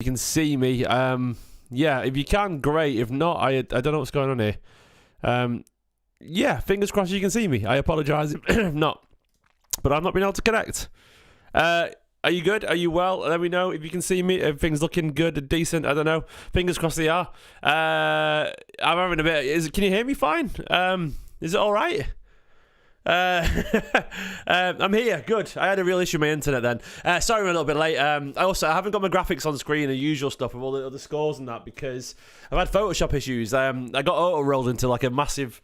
You can see me. Yeah, if you can, great. If not, I don't know what's going on here. Yeah, fingers crossed you can see me. I apologise if not. But I've not been able to connect. Are you good? Are you well? Let me know if you can see me. If things looking good and decent. I don't know. Fingers crossed they are. I'm having a bit... Can you hear me fine? Is it all right? I'm here. Good. I had a real issue with my internet then. Sorry I'm a little bit late. I haven't got my graphics on screen, the usual stuff with all the other scores and that, because I've had Photoshop issues. I got auto rolled into like a massive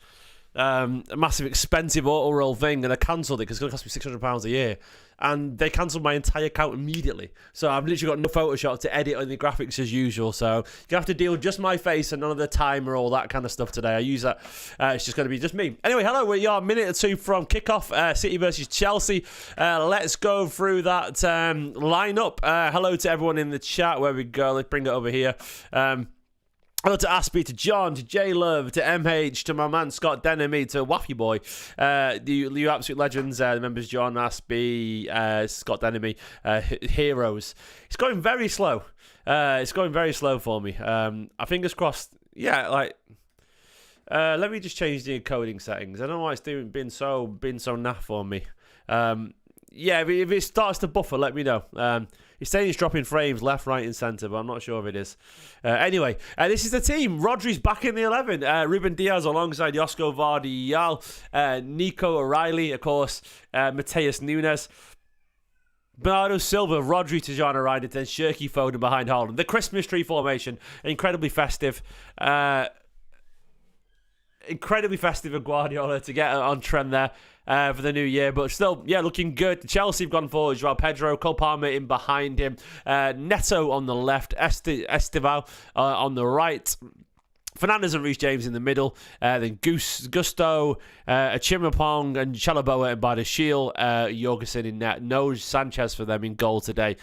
expensive auto roll thing, and I cancelled it because it's going to cost me £600 a year, and they cancelled my entire account immediately. So I've literally got no Photoshop to edit on the graphics as usual, so you have to deal with just my face and none of the time or all that kind of stuff today. I use that. It's just going to be just me. Anyway, hello, we are a minute or two from kickoff. City versus Chelsea. Let's go through that lineup. Hello to everyone in the chat. Where we go, let's bring it over here. Hello to Aspie, to John, to J Love, to MH, to my man Scott Denemy, to Waffy Boy, you absolute legends, the members John, Aspie, Scott Denemy, heroes. It's going very slow. It's going very slow for me. I fingers crossed. Yeah, like let me just change the encoding settings. I don't know why it's been so naff for me. Yeah, if it starts to buffer, let me know. He's saying he's dropping frames left, right, and centre, but I'm not sure if it is. Anyway, this is the team. Rodri's back in the 11. Ruben Diaz alongside Josko Vardial, Nico O'Reilly, of course, Mateus Nunes, Bernardo Silva, Rodri, Tijana Reijnders, then Shirky Foden behind Haaland. The Christmas tree formation, incredibly festive. Incredibly festive of Guardiola to get on trend there for the new year, but still, yeah, looking good. Chelsea have gone forward. Joao Pedro, Cole Palmer in behind him, Neto on the left, Esteval on the right, Fernandes and Reece James in the middle, then Gusto, Chimapong and Chalaboa and Bardashiel, Jorgensen in net, no Sanchez for them in goal today.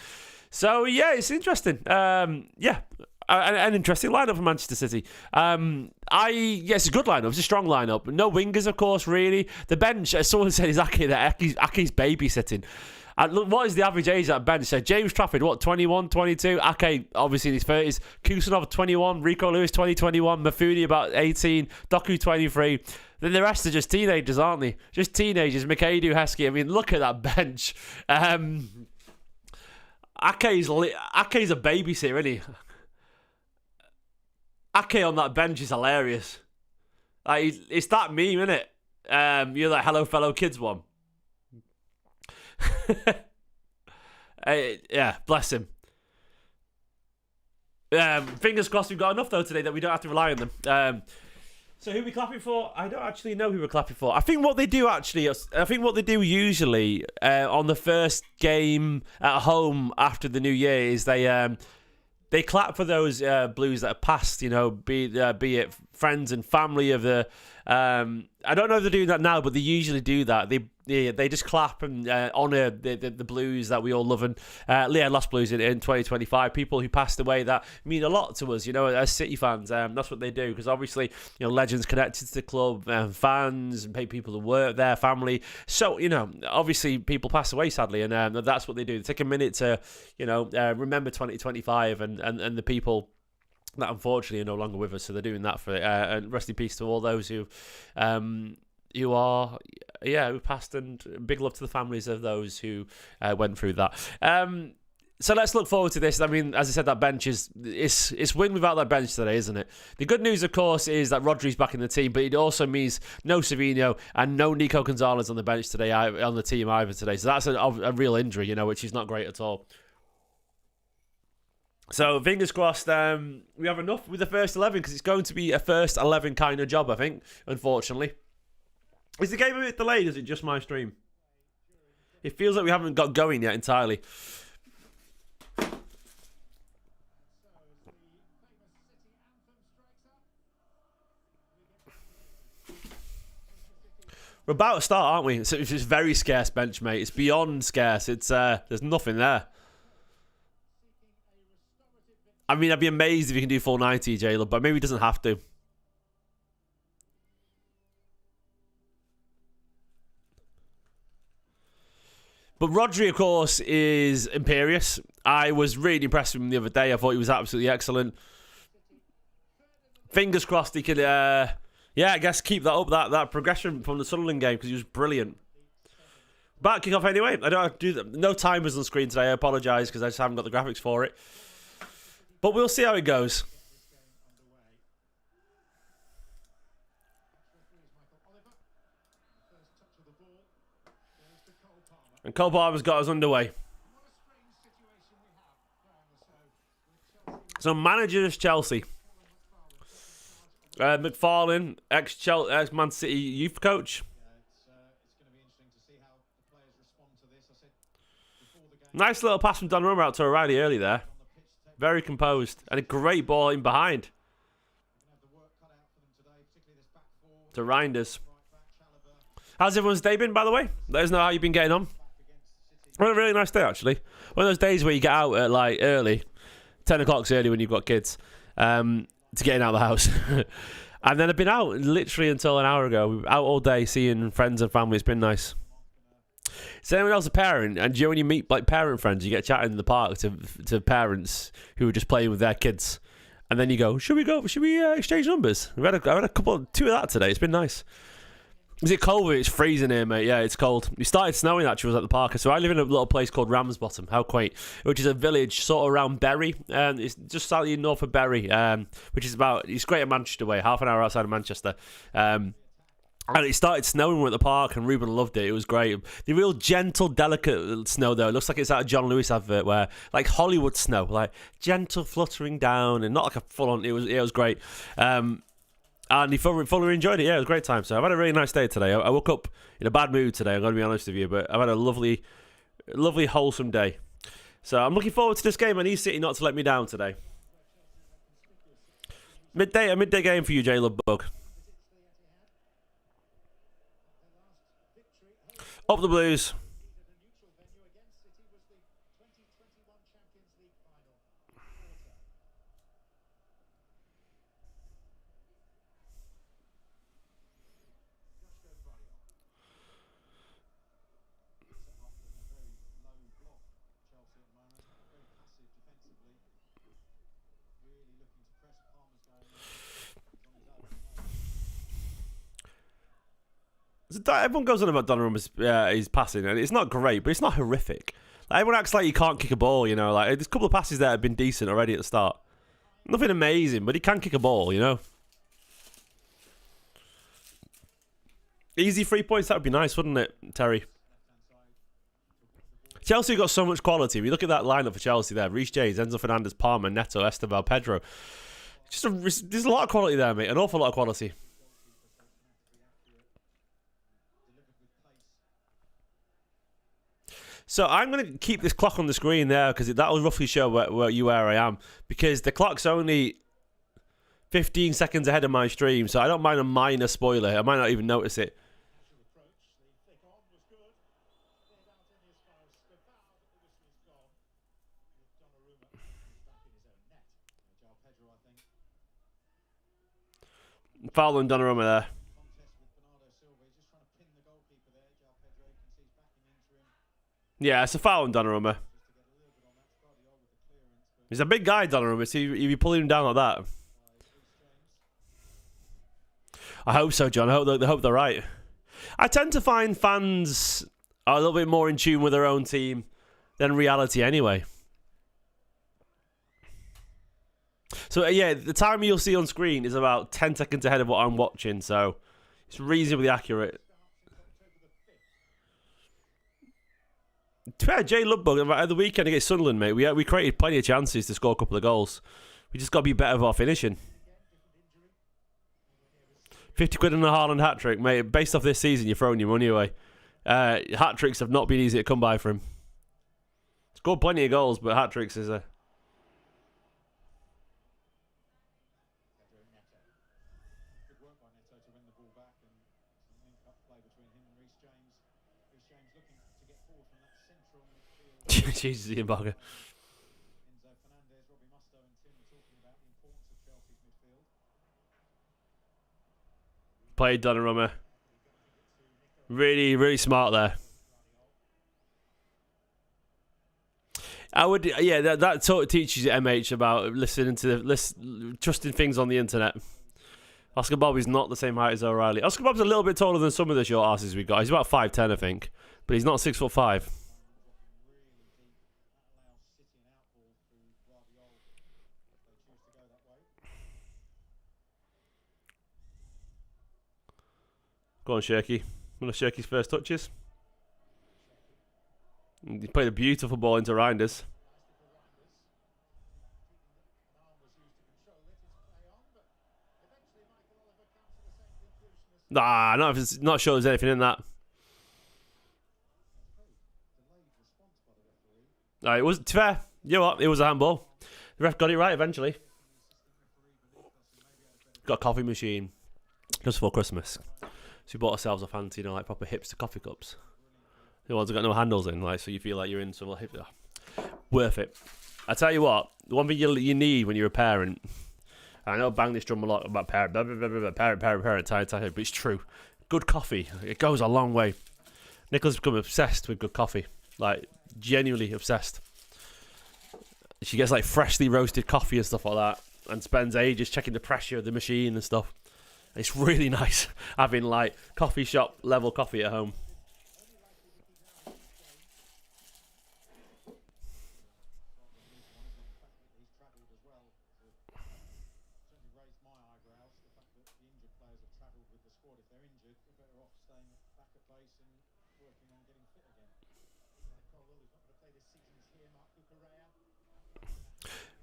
So yeah, it's interesting. Yeah. An interesting lineup for Manchester City. It's a good lineup. It's a strong lineup. No wingers, of course, really. The bench, as someone said, is Ake's babysitting. Look, what is the average age at bench? So James Trafford, 21, 22? Ake, obviously in his 30s. Kusanov, 21. Rico Lewis, 21. Mafuni, about 18. Doku, 23. Then the rest are just teenagers, aren't they? Just teenagers. Mikadu, Heskey. I mean, look at that bench. Ake's a babysitter, isn't he? Ake on that bench is hilarious. Like, it's that meme, isn't it? You're like, hello, fellow kids one. Yeah, bless him. Fingers crossed we've got enough, though, today that we don't have to rely on them. So who are we clapping for? I don't actually know who we're clapping for. I think what they do usually on the first game at home after the new year is they clap for those Blues that have passed, you know, be it friends and family of the... I don't know if they're doing that now, but they usually do that. They just clap and honour the Blues that we all love. And lost Blues in 2025. People who passed away that mean a lot to us, you know, as City fans. That's what they do, because obviously, you know, legends connected to the club, fans and people who work there, family. So, you know, obviously people pass away, sadly, and that's what they do. They take a minute to, you know, remember 2025 and the people that unfortunately are no longer with us. So they're doing that for and rest in peace to all those who passed, and big love to the families of those who went through that. So let's look forward to this. I mean, as I said, that bench it's win without that bench today, isn't it? The good news, of course, is that Rodri's back in the team, but it also means no Savinho and no Nico Gonzalez on the bench today, on the team either today. So that's a real injury, you know, which is not great at all. So fingers crossed we have enough with the first 11, because it's going to be a first 11 kind of job, I think, unfortunately. Is the game a bit delayed? Is it just my stream? It feels like we haven't got going yet entirely. We're about to start, aren't we? It's just very scarce bench, mate. It's beyond scarce. It's there's nothing there. I mean, I'd be amazed if you can do 490, Jayla, but maybe he doesn't have to. But Rodri, of course, is imperious. I was really impressed with him the other day. I thought he was absolutely excellent. Fingers crossed he could, yeah, I guess keep that up, that progression from the Sunderland game, because he was brilliant. Back kick off anyway. I don't have to do that. No timers on screen today. I apologise because I just haven't got the graphics for it. But we'll see how it goes. And Cole Palmer's got us underway. So managerless Chelsea. McFarlane, ex-Man City youth coach. Nice little pass from Donnarumma out to O'Reilly early there. Very composed. And a great ball in behind. To Reijnders. How's everyone's day been, by the way? Let us know how you've been getting on. Well, a really nice day, actually. One of those days where you get out at, like, early. 10 o'clock's early when you've got kids. To getting out of the house. And then I've been out literally until an hour ago. We were out all day seeing friends and family. It's been nice. Is anyone else a parent? And do you know when you meet like parent friends, you get chatting in the park to parents who are just playing with their kids, and then you go, should we exchange numbers? I've had two of that today. It's been nice. Is it cold? It's freezing here, mate. Yeah, it's cold. It started snowing actually. I was at the park. So I live in a little place called Ramsbottom. How quaint! Which is a village sort of around Bury, and it's just slightly north of Bury, which is it's Greater Manchester way, half an hour outside of Manchester. And it started snowing. We're at the park, and Ruben loved it. It was great. The real gentle, delicate snow, though. It looks like it's out of John Lewis advert, where like Hollywood snow, like gentle fluttering down, and not like a full on. It was great. And he fully enjoyed it. Yeah, it was a great time. So I've had a really nice day today. I woke up in a bad mood today. I'm going to be honest with you, but I've had a lovely, wholesome day. So I'm looking forward to this game. I need City not to let me down today. A midday game for you, J Lovebug. Up the Blues. Everyone goes on about Donnarumma's his passing, and it's not great, but it's not horrific. Like, everyone acts like he can't kick a ball, you know. Like, there's a couple of passes there have been decent already at the start. Nothing amazing, but he can kick a ball, you know. Easy 3 points, that would be nice, wouldn't it, Terry? Chelsea got so much quality. We look at that lineup for Chelsea there: Reece James, Enzo Fernandez, Palmer, Neto, Esteemed, Pedro. There's a lot of quality there, mate. An awful lot of quality. So I'm going to keep this clock on the screen there, because that will roughly show where I am. Because the clock's only 15 seconds ahead of my stream, so I don't mind a minor spoiler. I might not even notice it. Foul on Donnarumma there. Yeah, it's a foul on Donnarumma. He's a big guy, Donnarumma, so he'd be pulling him down like that. I hope so, John. I hope they're right. I tend to find fans are a little bit more in tune with their own team than reality anyway. So, yeah, the time you'll see on screen is about 10 seconds ahead of what I'm watching, so it's reasonably accurate. Jay Ludbug, at the weekend against Sunderland, mate, we created plenty of chances to score a couple of goals. We just got to be better with our finishing. 50 quid on a Haaland hat-trick, mate. Based off this season, you're throwing your money away. Hat-tricks have not been easy to come by for him. Scored plenty of goals, but hat-tricks is a... Jesus, Ian Barker. Played Donnarumma. Really, really smart there. I would, yeah, that sort of teaches you, MH, about listening to trusting things on the internet. Oscar Bob is not the same height as O'Reilly. Oscar Bob's a little bit taller than some of the short asses we got. He's about 5'10", I think, but he's not 6'5". Go on, Shirky. One of Shirky's first touches. He played a beautiful ball into Reijnders. Nah, not sure there's anything in that. It was, to be fair, you know what? It was a handball. The ref got it right eventually. Got a coffee machine just for Christmas. So we bought ourselves a fancy, like proper hipster coffee cups. The ones that got no handles in, like, so you feel like you're in some hipster. Worth it. I tell you what, the one thing you need when you're a parent. I know I bang this drum a lot about parent, but it's true. Good coffee, it goes a long way. Nicola's become obsessed with good coffee, like genuinely obsessed. She gets like freshly roasted coffee and stuff like that, and spends ages checking the pressure of the machine and stuff. It's really nice having like coffee shop level coffee at home.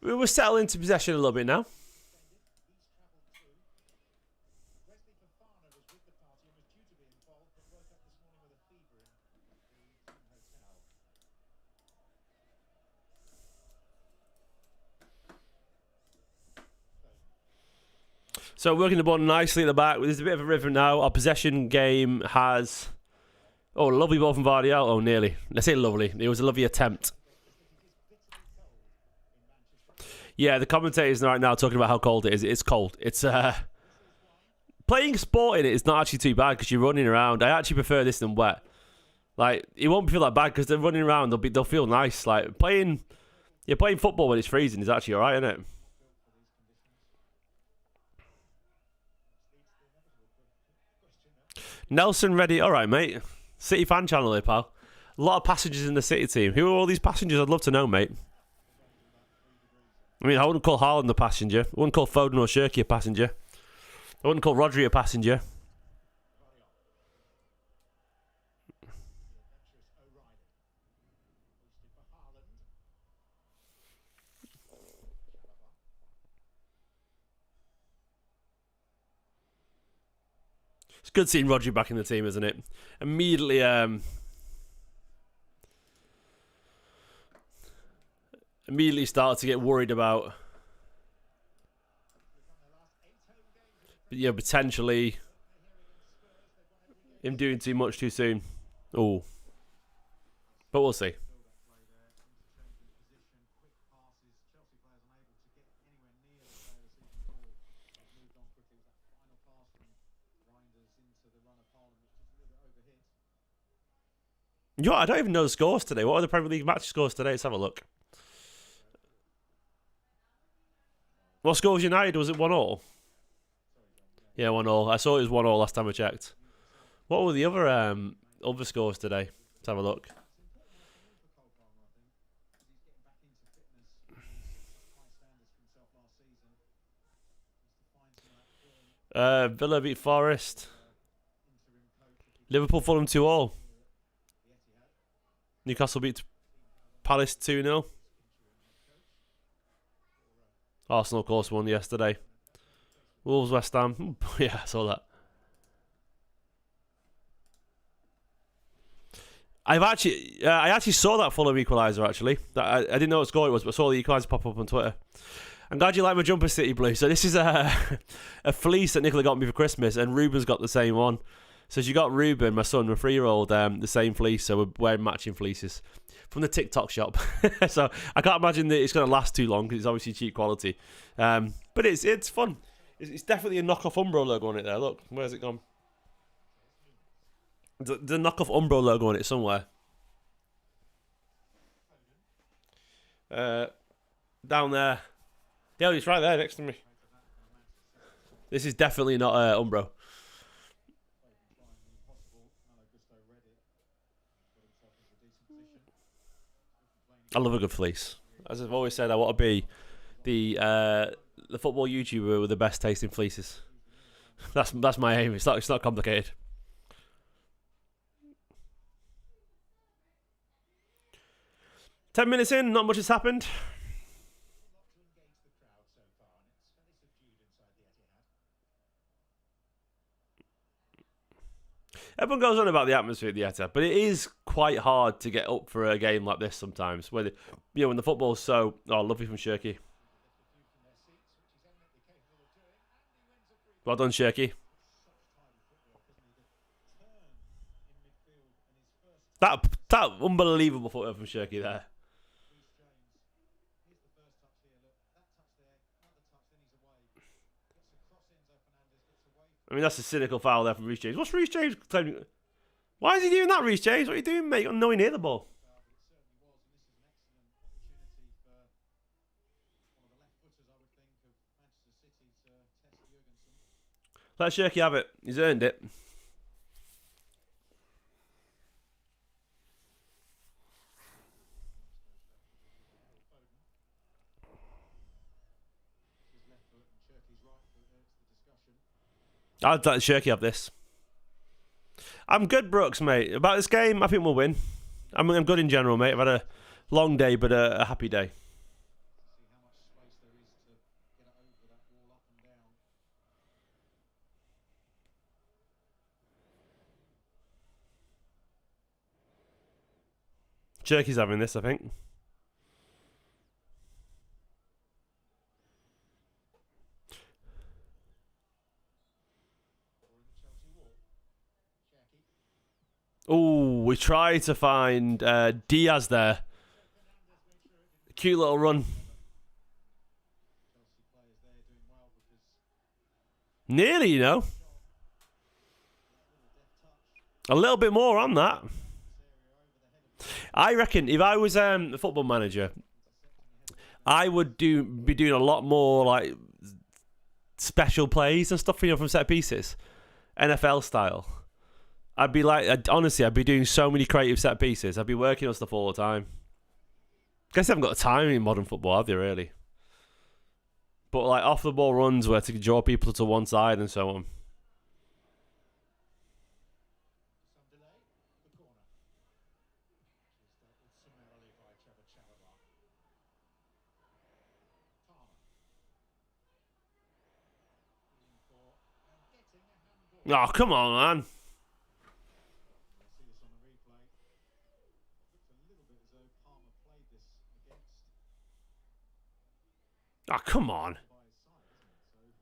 We're settling into possession a little bit now. So working the ball nicely at the back. There's a bit of a rhythm now. Our possession game has... Oh, a lovely ball from Guardiola. Oh, nearly. Let's say lovely. It was a lovely attempt. Yeah, the commentators right now talking about how cold it is. It's cold. It's playing sport in it is not actually too bad because you're running around. I actually prefer this than wet. Like, it won't feel that bad because they're running around. They'll feel nice. Like playing football when it's freezing is actually alright, isn't it? Nelson ready. Alright, mate. City fan channel here, pal. A lot of passengers in the City team. Who are all these passengers? I'd love to know, mate. I mean, I wouldn't call Haaland a passenger. I wouldn't call Foden or Shirky a passenger. I wouldn't call Rodri a passenger. It's good seeing Rodri back in the team, isn't it? Immediately, start to get worried about, potentially him doing too much too soon. Oh, but we'll see. You know, I don't even know the scores today. What are the Premier League match scores today? Let's have a look. What score was United? Was it 1-1? Yeah, 1-1. I saw it was 1-1 last time I checked. What were the other scores today? Let's have a look. Villa beat Forest. Liverpool Fulham 2-2. Newcastle beat Palace 2-0. Arsenal, of course, won yesterday. Wolves, West Ham. Yeah, I saw that. I actually saw that Fulham equaliser, actually. I didn't know what score it was, but I saw the equaliser pop up on Twitter. I'm glad you like my jumper, City Blue. So this is a fleece that Nicola got me for Christmas, and Ruben's got the same one. So she got Ruben, my son, my 3-year-old, the same fleece, so we're wearing matching fleeces from the TikTok shop. So I can't imagine that it's going to last too long because it's obviously cheap quality. But it's fun. It's definitely a knockoff Umbro logo on it there. Look, where's it gone? The knockoff Umbro logo on it somewhere. Down there. Yeah, he's right there next to me. This is definitely not Umbro. I love a good fleece. As I've always said, I want to be the football YouTuber with the best tasting fleeces. That's my aim. It's not complicated. "10 minutes in, not much has happened. Everyone goes on about the atmosphere at the Etihad, but it is quite hard to get up for a game like this sometimes. When when the football's so lovely from Shirky. Well done, Shirky. That unbelievable footwork from Shirky there. I mean, that's a cynical foul there from Reijnders. What's Reijnders claiming? Why is he doing that, Reijnders? What are you doing, mate? You're nowhere near the ball. Let Shirky have it. He's earned it. I'd let Shirky have this. I'm good, Brooks, mate. About this game, I think we'll win. I'm good in general, mate. I've had a long day, but a happy day. Shirky's having this, I think. Oh, we tried to find Diaz there. Cute little run. Nearly, you know. A little bit more on that. I reckon if I was a football manager, I would be doing a lot more like special plays and stuff, from set pieces, NFL style. I'd be like, honestly, I'd be doing so many creative set pieces. I'd be working on stuff all the time. Guess they haven't got the time in modern football, have they, really? But like off the ball runs where to draw people to one side and so on. Oh, come on, man. Oh, come on.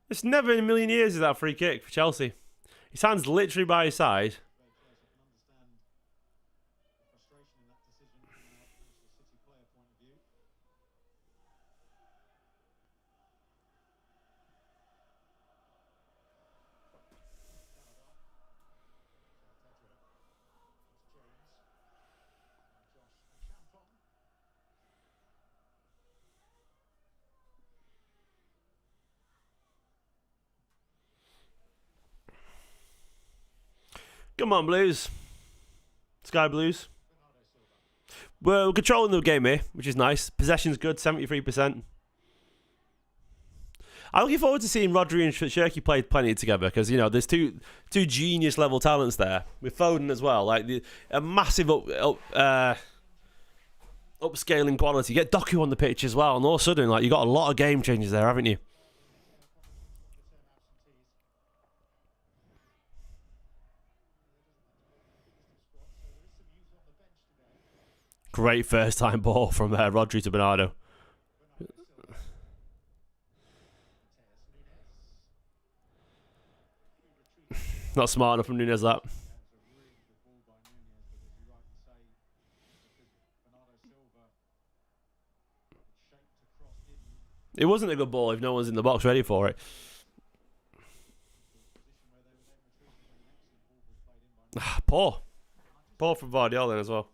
It's never in a million years is that free kick for Chelsea. His hand's literally by his side. Come on, Blues. Sky Blues. We're controlling the game here, which is nice. Possession's good, 73%. I'm looking forward to seeing Rodri and Shirky play plenty together because, there's two genius level talents there. With Foden as well. Like, a massive upscaling quality. Get Doku on the pitch as well. And all of a sudden, like, you got a lot of game changers there, haven't you? Great first time ball from Rodri to Bernardo. Not smart enough from Nunez, that. It wasn't a good ball if no one's in the box ready for it. Poor from Guardiola as well.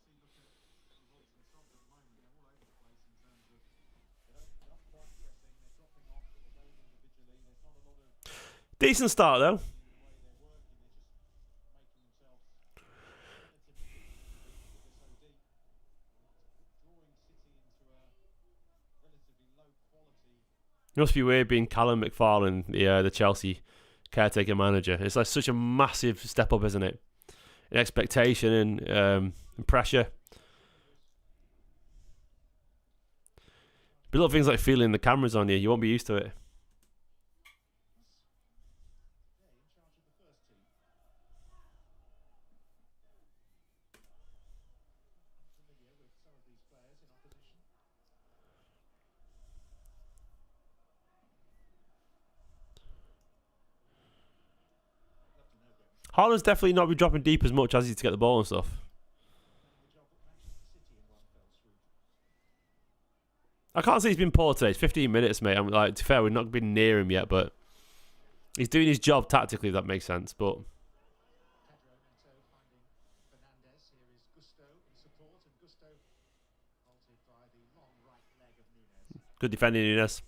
Decent start though. It must be weird being Callum McFarlane, the Chelsea caretaker manager. It's like such a massive step up, isn't it? In expectation and pressure. But little things like feeling the cameras on you, you won't be used to it. Haaland's definitely not be dropping deep as much as he's to get the ball and stuff. I can't say he's been poor today. It's 15 minutes, mate. I'm like, to be fair, we've not been near him yet, but he's doing his job tactically, if that makes sense. But good defending, Nunes.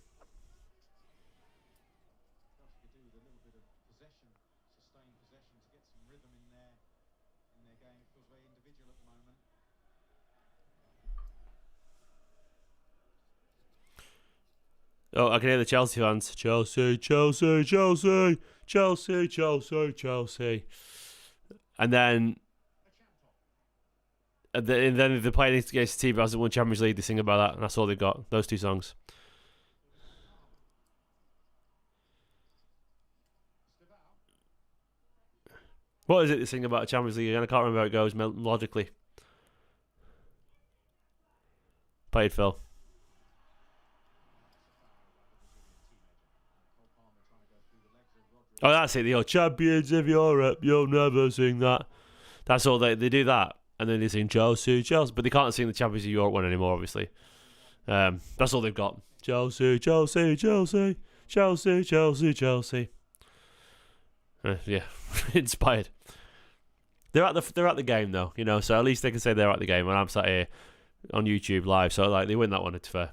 Oh, I can hear the Chelsea fans. Chelsea, Chelsea, Chelsea, Chelsea, Chelsea, Chelsea. And then if they're playing against a team that hasn't won Champions League, they sing about that, and that's all they've got. Those two songs. What is it they sing about Champions League again? I can't remember how it goes melodically. Played Phil. Oh, that's it. The old champions of Europe. You'll never sing that. That's all they do that, and then they sing Chelsea, Chelsea, but they can't sing the Champions of Europe one anymore. Obviously, that's all they've got. Chelsea, Chelsea, Chelsea, Chelsea, Chelsea, Chelsea. Yeah, inspired. They're at the game though, you know. So at least they can say they're at the game, and I'm sat here on YouTube live. So like they win that one. It's fair.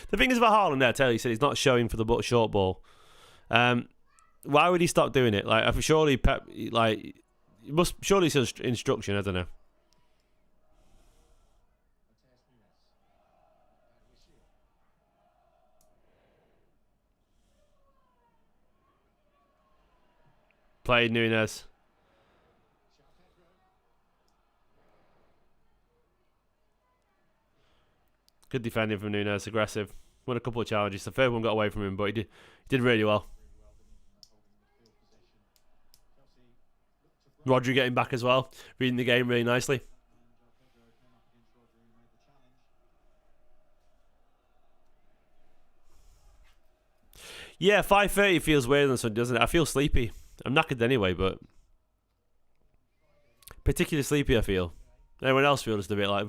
The thing is about Haaland there, Taylor, he said he's not showing for the short ball. Why would he stop doing it? Like, surely Pep, like, surely it's instruction. I don't know. Played Nunes. Good defending from Nunes, aggressive. Won a couple of challenges. The third one got away from him, but he did really well. Rodri getting back as well, reading the game really nicely. Yeah, 5:30 feels weird on Sunday, doesn't it? I feel sleepy. I'm knackered anyway, but particularly sleepy I feel. Everyone else feels just a bit like...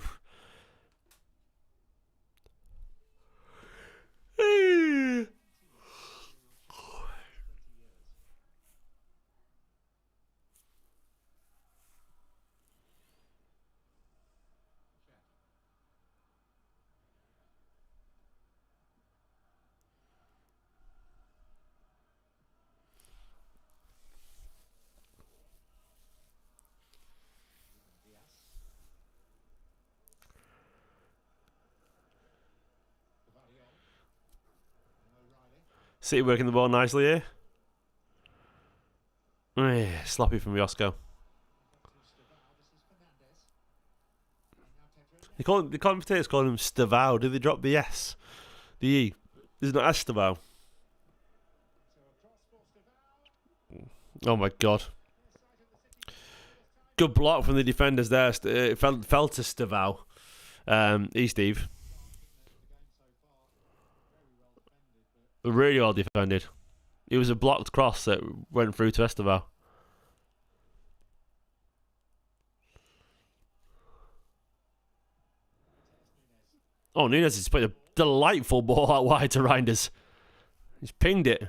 City working the ball nicely here. Sloppy from Roscoe. The commentators call him Stavau. Did they drop the S? The E? There's not Estavau. Oh my god. Good block from the defenders there. It fell to Stavau. Steve. Really well defended. It was a blocked cross that went through to Esteval. Oh, Nunes has played a delightful ball out wide to Reijnders. He's pinged it.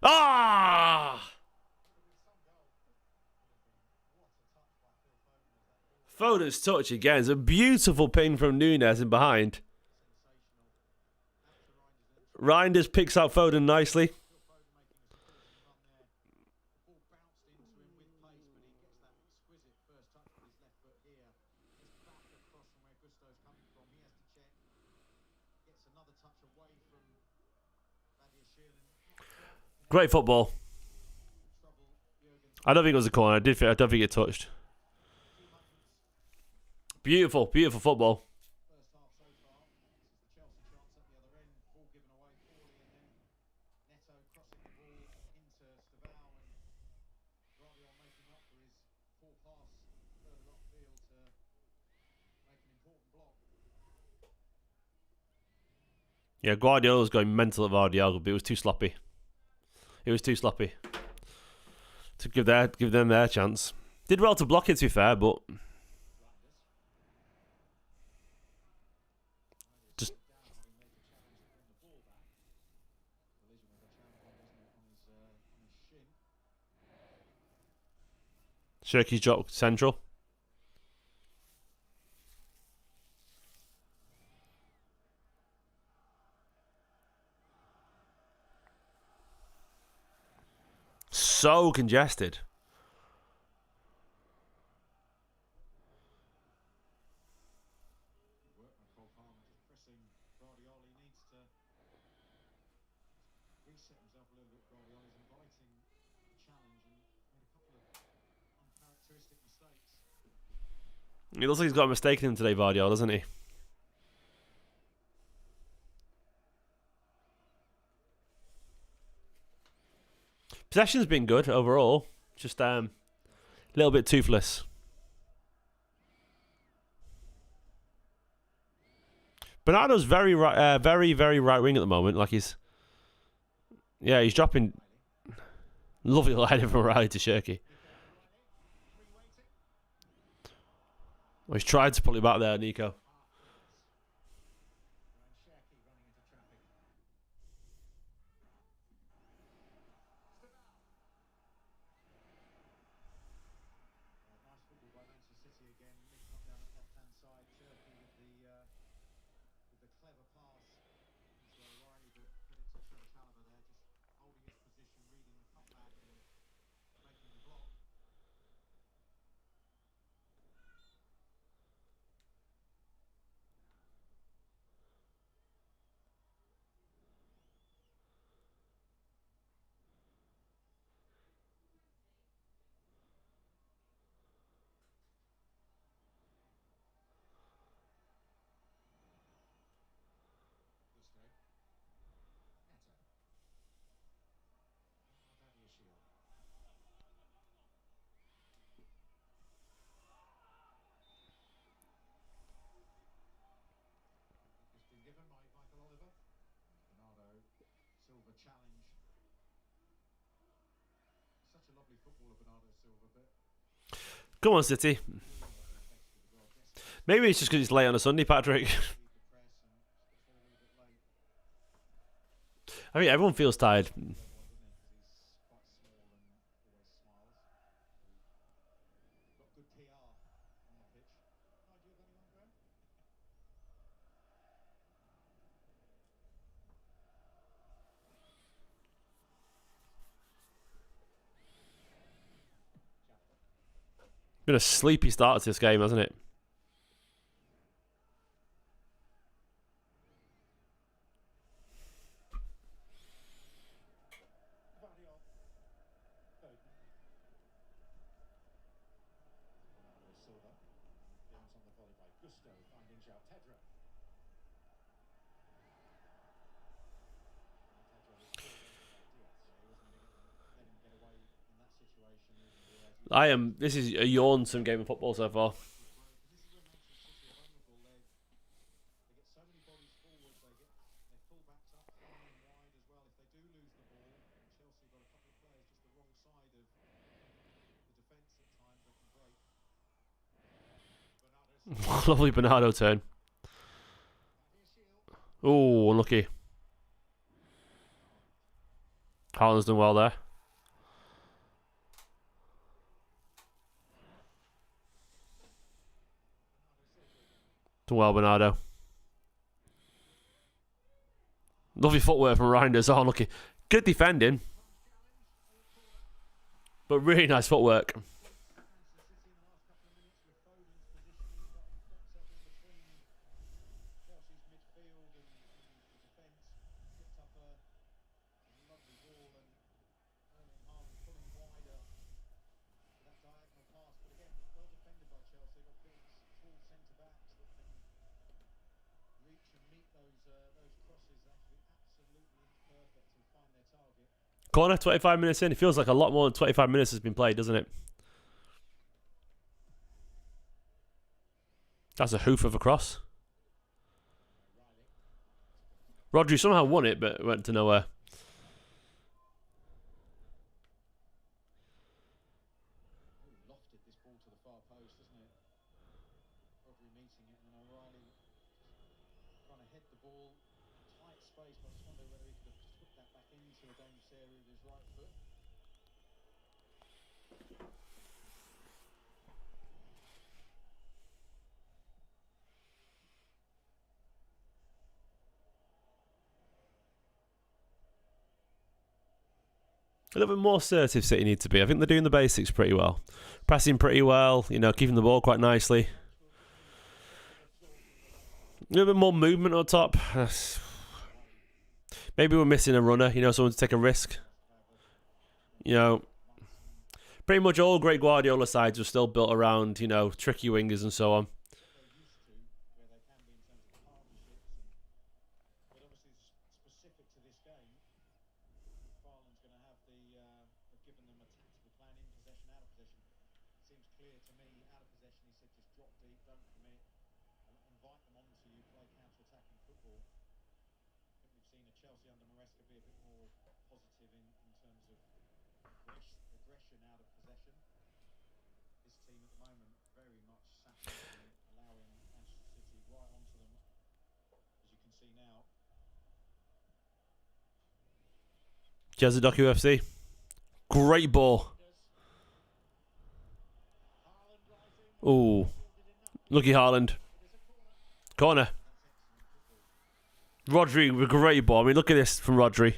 Ah! Foden's touch again. It's a beautiful ping from Nunes in behind. Reijnders picks out Foden nicely. Great football. I don't think it was a corner. I don't think it touched. Beautiful, beautiful football. Yeah, Guardiola was going mental at Guardiola, but it was too sloppy. It was too sloppy to give them their chance. Did well to block it, to be fair, but just Shirky's dropped central. So congested. It looks like he's got a mistake in him today, Guardiola, doesn't he? Possession's been good overall. Just a little bit toothless. Bernardo's very right wing at the moment. Like he's dropping. Lovely line from Riley to Shirky. Oh, he's tried to pull him back there, Nico. Come on, City. Maybe it's just because it's late on a Sunday, Patrick. I mean, everyone feels tired. Been a sleepy start to this game, hasn't it? This is a yawn-some game of football so far. Lovely Bernardo turn. Oh, unlucky. Haaland's done well there. Well, Bernardo. Lovely footwork from Reijnders. Oh, lucky. Good defending. But really nice footwork. Corner, 25 minutes in. It feels like a lot more than 25 minutes has been played, doesn't it? That's a hoof of a cross. Rodri somehow won it, but went to nowhere. A little bit more assertive City need to be. I think they're doing the basics pretty well. Pressing pretty well, you know, keeping the ball quite nicely. A little bit more movement on top. Maybe we're missing a runner, you know, someone to take a risk. You know, pretty much all great Guardiola sides were still built around, you know, tricky wingers and so on. Jezidok UFC. Great ball. Ooh. Lucky Haaland. Corner. Rodri with a great ball. I mean, look at this from Rodri.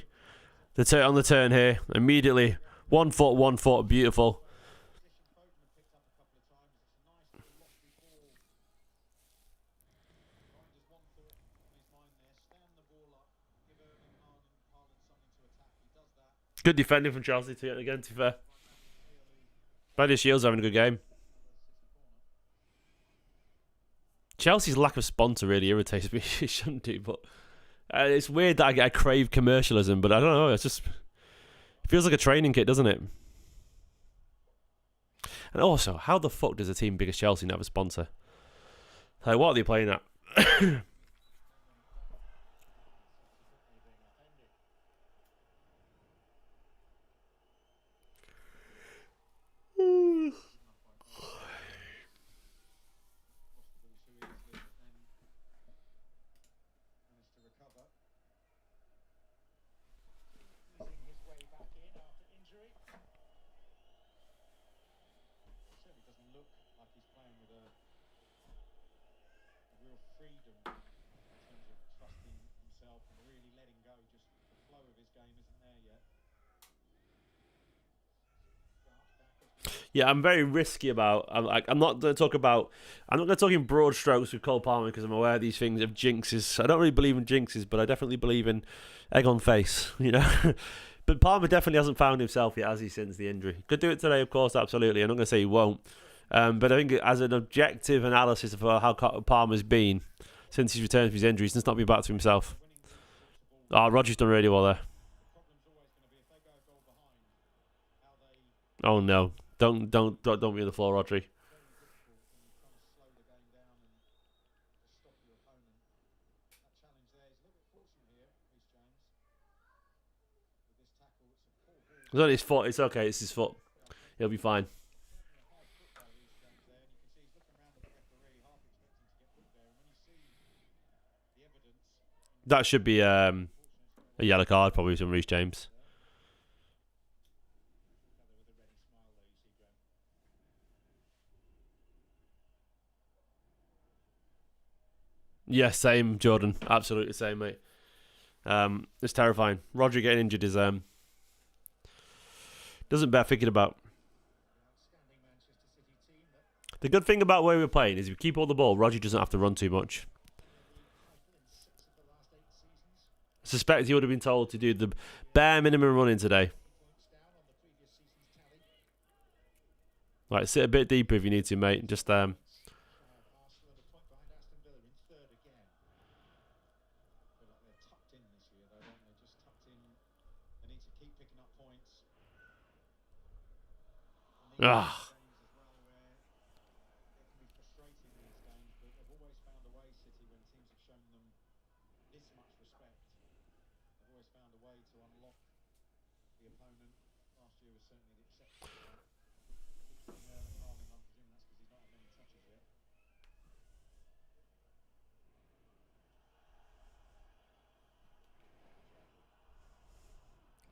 On the turn here. Immediately. 1 foot. Beautiful. Good defending from Chelsea again, to be fair. Bradley Shields having a good game. Chelsea's lack of sponsor really irritates me. It shouldn't do, but it's weird that I crave commercialism, but I don't know. It's just, it feels like a training kit, doesn't it? And also, how the fuck does a team big as Chelsea not have a sponsor? Like, what are they playing at? Yeah, I'm very risky about. I'm not going to talk about. I'm not going to talk in broad strokes with Cole Palmer because I'm aware of these things of jinxes. I don't really believe in jinxes, but I definitely believe in egg on face. You know, but Palmer definitely hasn't found himself yet, has he? Since the injury, could do it today, of course, absolutely. I'm not going to say he won't, but I think as an objective analysis of how Palmer's been since he's returned from his injuries, he's not been back to himself. Oh, Roger's done really well there. Oh no. Don't be on the floor, Rodri. It's only his foot. It's okay. It's his foot. He'll be fine. That should be a yellow card, probably, from Reece James. Yeah, same, Jordan. Absolutely same, mate. It's terrifying. Roger getting injured is doesn't bear thinking about. The good thing about where we're playing is if we keep all the ball, Roger doesn't have to run too much. I suspect he would have been told to do the bare minimum running today. Right, sit a bit deeper if you need to, mate. Just ah.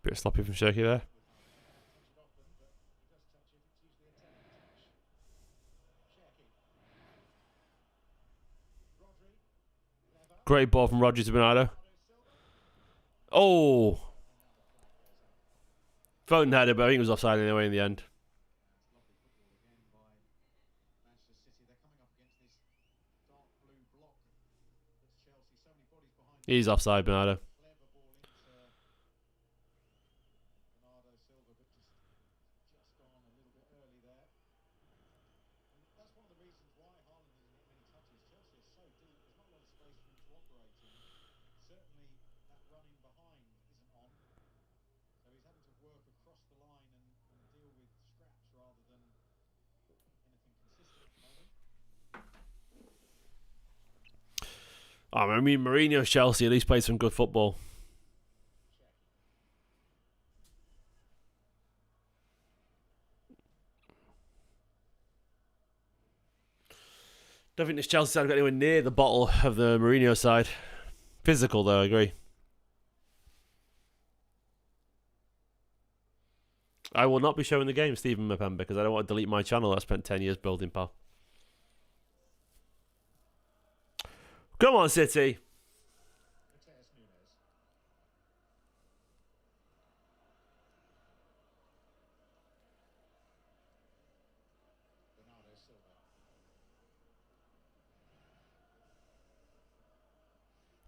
Bit of sloppy from Shirky there. Great ball from Roger to Bernardo. Oh! Foden had it, but I think it was offside anyway in the end. He's offside, Bernardo. Oh, I mean, Mourinho's Chelsea at least played some good football. Don't think this Chelsea side got anywhere near the bottle of the Mourinho side. Physical, though, I agree. I will not be showing the game, Stephen Mapemba, because I don't want to delete my channel that I spent 10 years building, pal. Come on, City.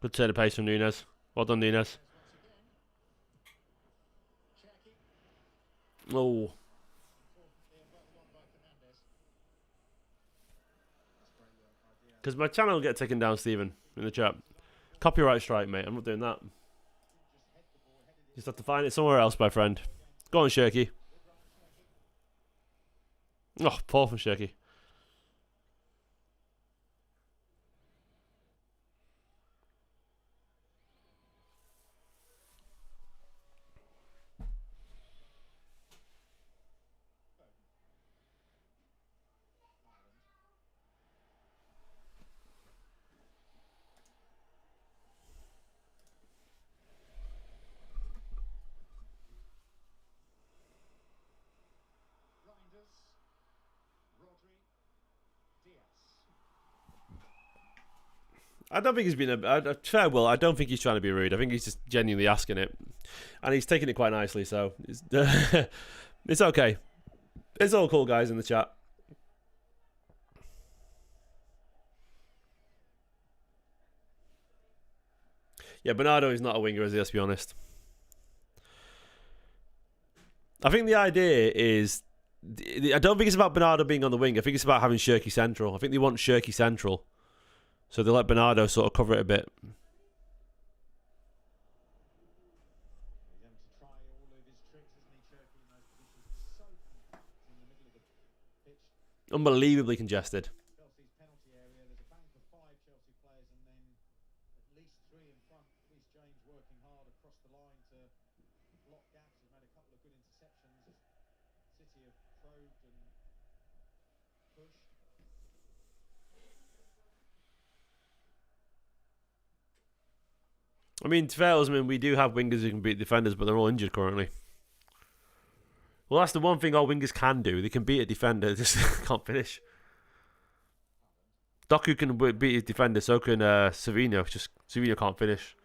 Good turn of pace from Nunes. Well done, Nunes. Oh. Because my channel will get taken down, Stephen, in the chat. Copyright strike, mate. I'm not doing that. Just have to find it somewhere else, my friend. Go on, Shirky. Oh, poor from Shirky. I don't think he's been a fair will. I don't think he's trying to be rude. I think he's just genuinely asking it, and he's taking it quite nicely. So it's, it's okay. It's all cool, guys, in the chat. Yeah, Bernardo is not a winger, is he? Let's be honest. I think the idea is, I don't think it's about Bernardo being on the wing. I think it's about having Shirky central. I think they want Shirky central. So they let Bernardo sort of cover it a bit. Unbelievably congested. I mean, to fair, we do have wingers who can beat defenders, but they're all injured currently. Well, that's the one thing our wingers can do. They can beat a defender, just can't finish. Doku can beat his defender, so can Savino. Just Savino can't finish.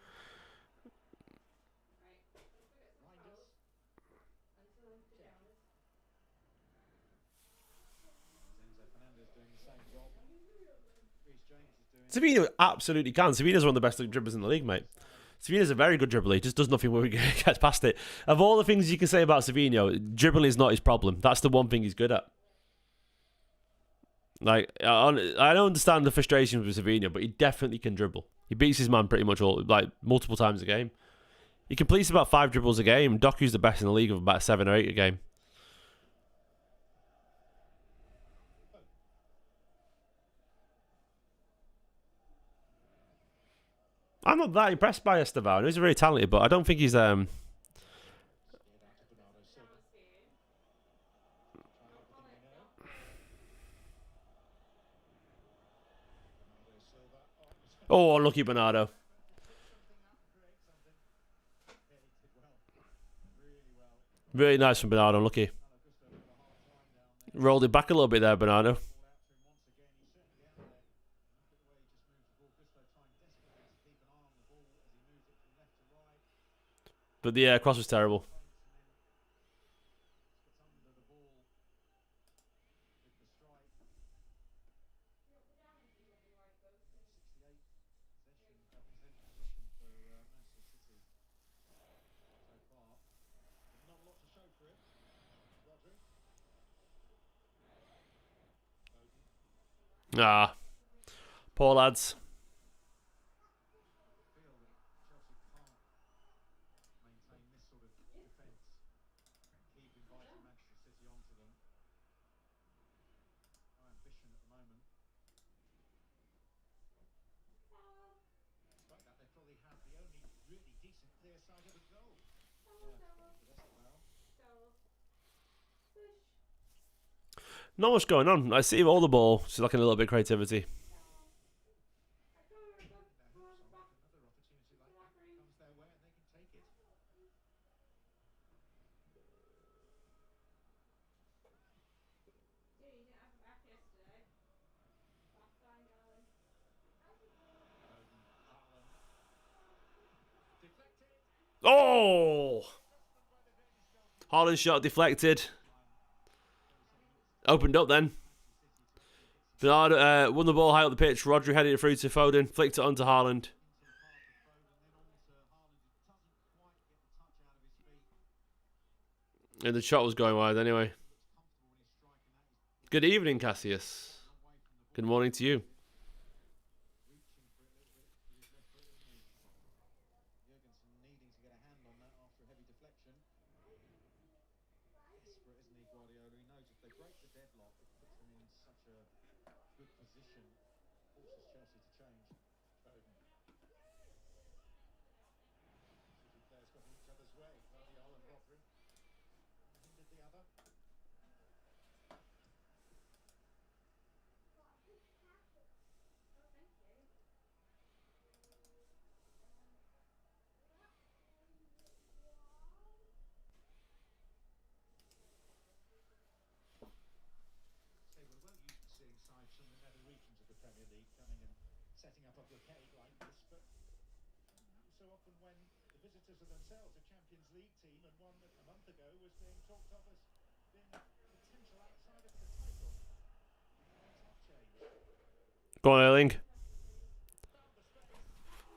Savino absolutely can. Savino's one of the best dribblers in the league, mate. Savino's a very good dribbler. He just does nothing when he gets past it. Of all the things you can say about Savino, dribbling is not his problem. That's the one thing he's good at. Like, I don't understand the frustrations with Savino, but he definitely can dribble. He beats his man pretty much multiple times a game. He completes about 5 dribbles a game. Doku's the best in the league of about 7 or 8 a game. I'm not that impressed by Esteemed. He's very talented, but I don't think he's Oh, unlucky Bernardo. Really nice from Bernardo, unlucky. Rolled it back a little bit there, Bernardo. But the cross was terrible. Ah, poor lads. Not much going on. I see all the ball. Just lacking a little bit of creativity. Oh! Haaland's shot deflected. Opened up then. Bernardo won the ball high up the pitch. Rodri headed it through to Foden. Flicked it onto Haaland. And the shot was going wide anyway. Good evening, Cassius. Good morning to you. Go on, Erling.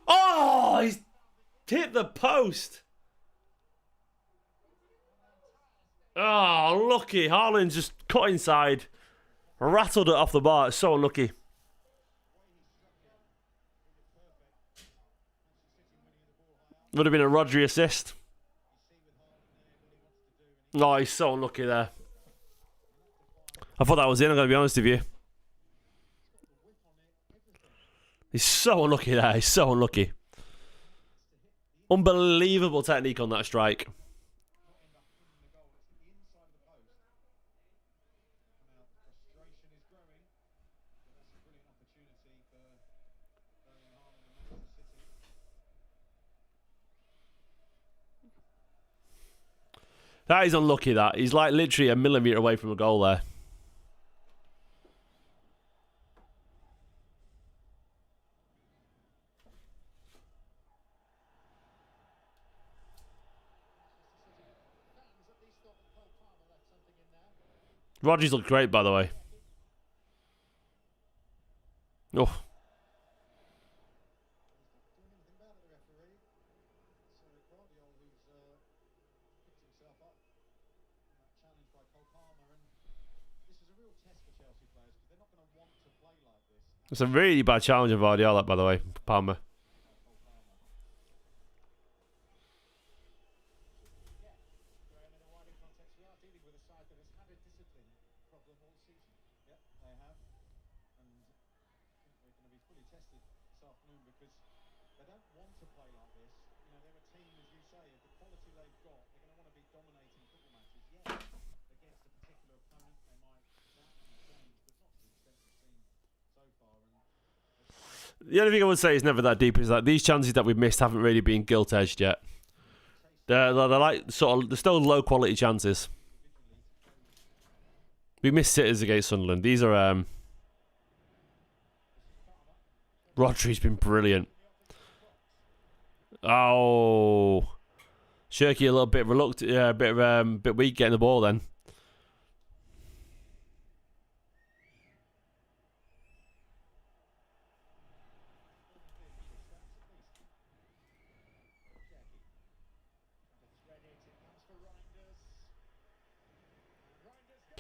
Oh, he's hit the post. Oh, lucky. Haaland just cut inside. Rattled it off the bar. It's so unlucky. Would have been a Rodri assist. Oh, he's so unlucky there. I thought that was in, I'm going to be honest with you. He's so unlucky there. He's so unlucky. Unbelievable technique on that strike. That is unlucky, that. He's like literally a millimetre away from a goal there. Rodgers looked great, by the way. Oh. It's a really bad challenge of Guardiola, by the way, Palmer. The only thing I would say is never that deep is that these chances that we've missed haven't really been gilt-edged yet. They're like they're still low quality chances. We missed sitters against Sunderland. These are Rodri's been brilliant. Oh, Shirky a little bit reluctant, a bit weak getting the ball then.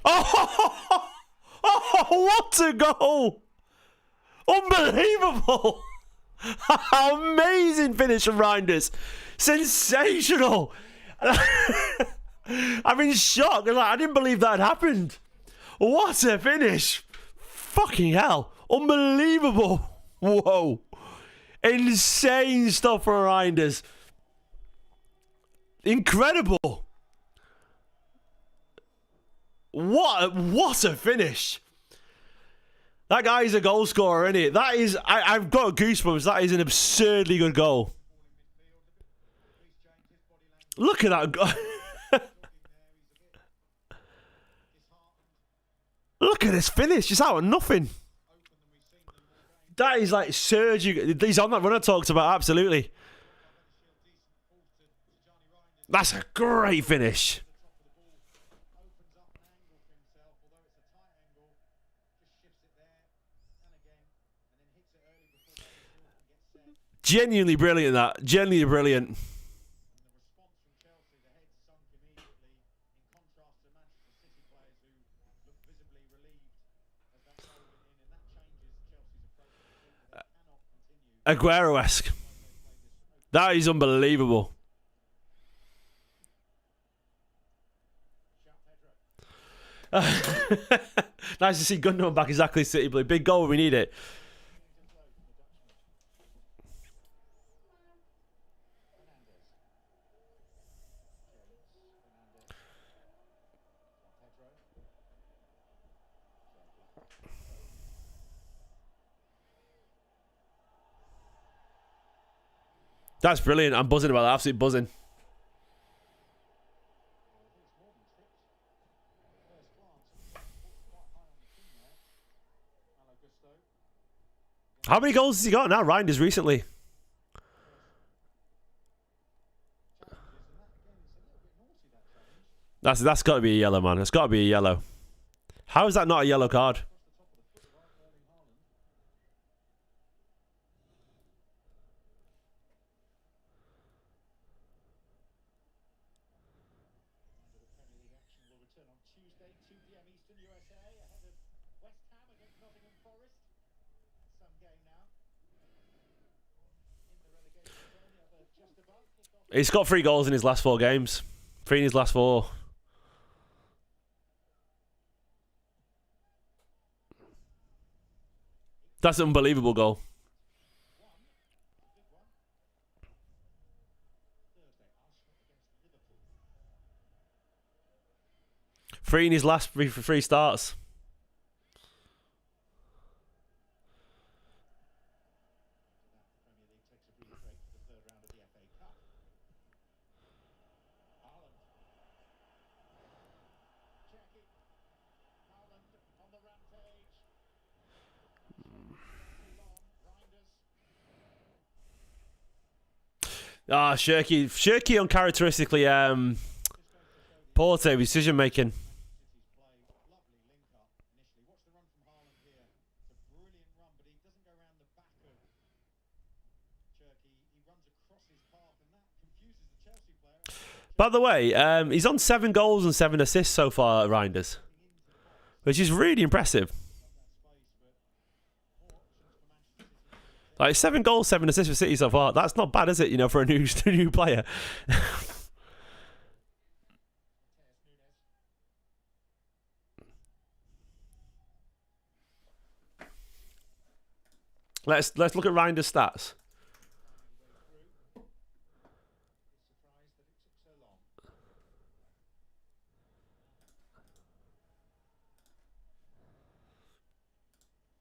Oh, what a goal! Unbelievable! Amazing finish from Reijnders. Sensational. I'm in shock. I didn't believe that had happened. What a finish. Fucking hell. Unbelievable. Whoa. Insane stuff from Reijnders. Incredible. What a finish. That guy's a goal scorer, isn't he? That is, I've got goosebumps. That is an absurdly good goal. Look at that goal. Look at this finish. Just out of nothing. That is like surgery. He's on that run I talked about, absolutely. That's a great finish. Genuinely brilliant, that. Genuinely brilliant. Aguero-esque. That is unbelievable. Nice to see Gundogan back exactly City Blue. Big goal, we need it. That's brilliant. I'm buzzing about that. Absolutely buzzing. How many goals has he got now, Reijnders, recently? That's got to be a yellow, man. It's got to be a yellow. How is that not a yellow card? He's got 3 goals in his last 4 games. 3 in his last 4. That's an unbelievable goal. 3 in his last 3 starts. Shirky uncharacteristically poor decision making. By the way, he's on 7 goals and 7 assists so far at Reijnders, which is really impressive. Like 7 goals, 7 assists for City so far. That's not bad, is it? You know, for a new player. Let's look at Reijnders' stats.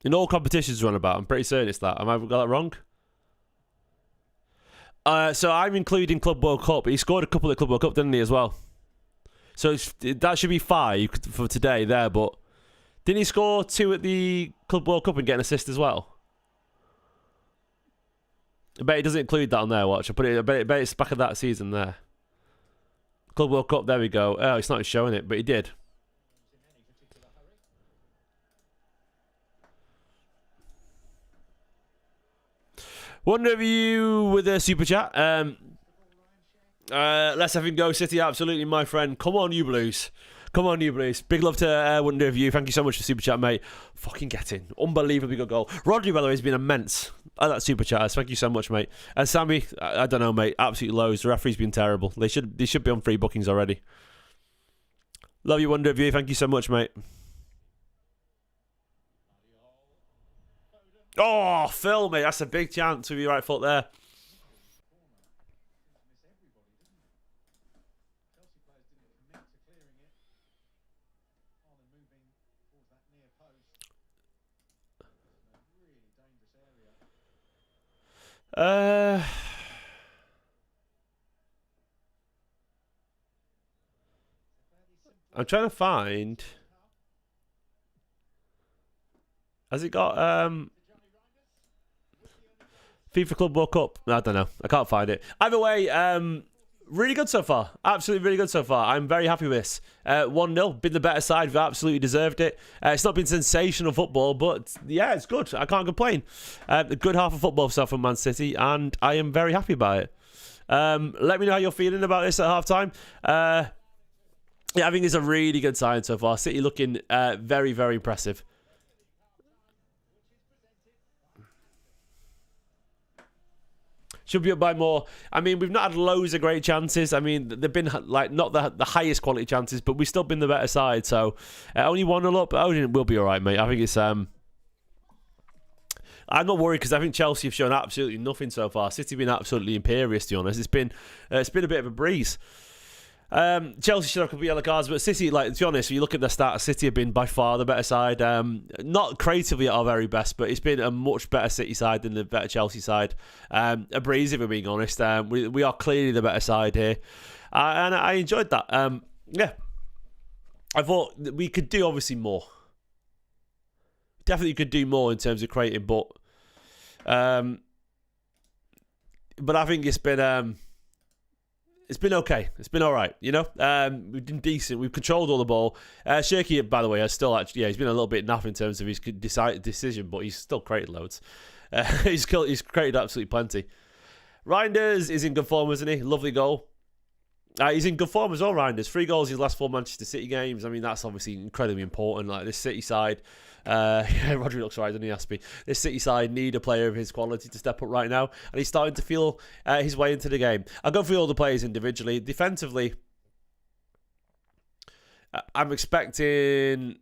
In all competitions run about, I'm pretty certain it's that. Have I got that wrong? So I'm including Club World Cup. He scored a couple at Club World Cup, didn't he, as well? So that should be 5 for today there, but didn't he score 2 at the Club World Cup and get an assist as well? I bet he doesn't include that on there, watch. I bet it's back of that season there. Club World Cup, there we go. Oh, it's not showing it, but he did. Wonder if you with a super chat. Let's have him go City. Absolutely, my friend. Come on, you Blues. Come on, you Blues. Big love to Wonder of you. Thank you so much for super chat, mate. Fucking get in. Unbelievably good goal. Rodri, by the way, has been immense. That super chat. Thank you so much, mate. And Sammy, I don't know, mate. Absolute lows. The referee's been terrible. They should be on free bookings already. Love you, Wonder of you. Thank you so much, mate. Oh, Phil, mate. That's a big chance with your right foot there. I'm trying to find. Has it got FIFA Club World Cup? I don't know. I can't find it. Either way, really good so far. Absolutely really good so far. I'm very happy with this. 1-0. Been the better side. We've absolutely deserved it. It's not been sensational football, but yeah, it's good. I can't complain. A good half of football stuff from Man City, and I am very happy about it. Let me know how you're feeling about this at half-time. Yeah, I think it's a really good sign so far. City looking very, very impressive. Should be up by more. I mean, we've not had loads of great chances. I mean, they've been like not the highest quality chances, but we've still been the better side. So only 1-0 up, but we'll be all right, mate. I think it's. I'm not worried because I think Chelsea have shown absolutely nothing so far. City have been absolutely imperious, to be honest. It's been a bit of a breeze. Chelsea should have a couple of yellow cards, but City, like, to be honest, when you look at the stats, City have been by far the better side. Not creatively at our very best, but it's been a much better City side than the better Chelsea side. A breeze, if we're being honest. We are clearly the better side here, and I enjoyed that. Yeah, I thought that we could do obviously more. Definitely could do more in terms of creating, but I think it's been. It's been okay. It's been all right, you know. We've been decent. We've controlled all the ball. Shirky, by the way, has still actually, he's been a little bit naff in terms of his decision, but he's still created loads. He's created absolutely plenty. Reijnders is in good form, isn't he? Lovely goal. He's in good form as well, Reijnders. 3 goals in his last 4 Manchester City games. I mean, that's obviously incredibly important. Like this City side, Rodri looks right, doesn't he, Aspie? This City side need a player of his quality to step up right now, and he's starting to feel his way into the game. I'll go through all the players individually. Defensively, I'm expecting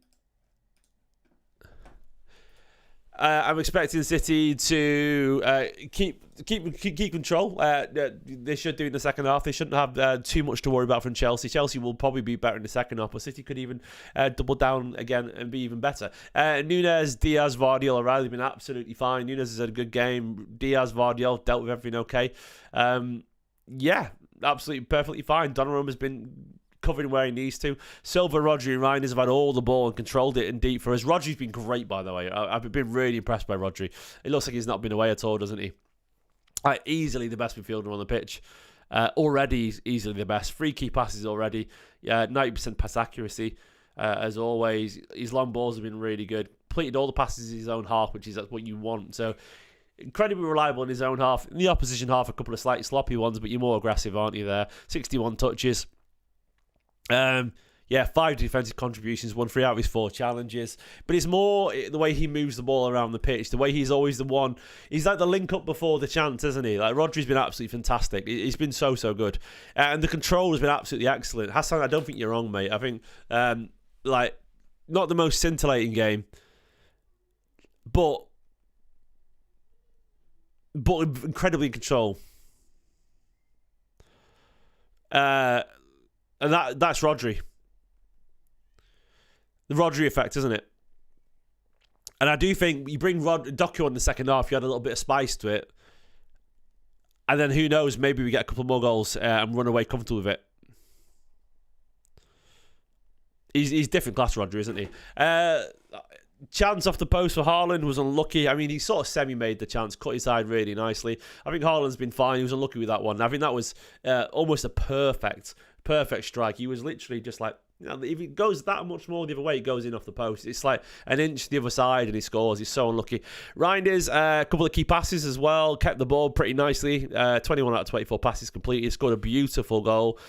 City to keep control. They should do in the second half. They shouldn't have too much to worry about from Chelsea. Chelsea will probably be better in the second half, but City could even double down again and be even better. Nunes, Diaz, Guardiola, Riley have been absolutely fine. Nunes has had a good game. Diaz, Guardiola dealt with everything okay. Yeah, absolutely perfectly fine. Donnarumma has been covering where he needs to. Silva, Rodri and Reijnders have had all the ball and controlled it in deep for us. Rodri's been great, by the way. I've been really impressed by Rodri. It looks like he's not been away at all, doesn't he? Easily the best midfielder on the pitch. Already easily the best. 3 key passes already. 90% pass accuracy. as always. His long balls have been really good. Completed all the passes in his own half, which is what you want. So incredibly reliable in his own half. In the opposition half, a couple of slightly sloppy ones, but you're more aggressive, aren't you, there? 61 touches. 5 defensive contributions, won 3 out of his 4 challenges. But it's more the way he moves the ball around the pitch, the way he's always the one. He's like the link up before the chance, isn't he? Like, Rodri's been absolutely fantastic. He's been so good. And the control has been absolutely excellent. Hassan, I don't think you're wrong, mate. I think, not the most scintillating game, but incredibly in control. And that's Rodri. The Rodri effect, isn't it? And I do think you bring Doku on the second half, you had a little bit of spice to it. And then who knows, maybe we get a couple more goals and run away comfortable with it. He's different class, Rodri, isn't he? Chance off the post for Haaland was unlucky. I mean, he sort of semi-made the chance, cut his side really nicely. I think Haaland's been fine. He was unlucky with that one. I think that was almost a perfect strike. He was literally just like, if it goes that much more the other way, it goes in off the post. It's like an inch the other side and he scores. He's so unlucky. Reijnders, a couple of key passes as well. Kept the ball pretty nicely. 21 out of 24 passes completed. Scored a beautiful goal.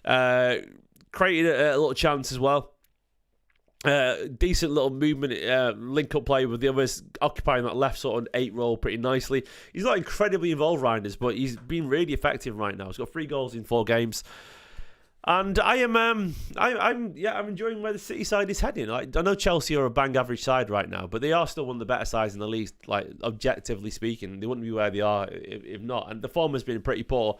Created a little chance as well. Decent little movement, link-up play with the others, occupying that left sort of 8 role pretty nicely. He's not incredibly involved, Reijnders, but he's been really effective right now. He's got 3 goals in 4 games. And I'm enjoying where the City side is heading. I know Chelsea are a bang average side right now, but they are still one of the better sides in the league. Like, objectively speaking, they wouldn't be where they are if not. And the form has been pretty poor.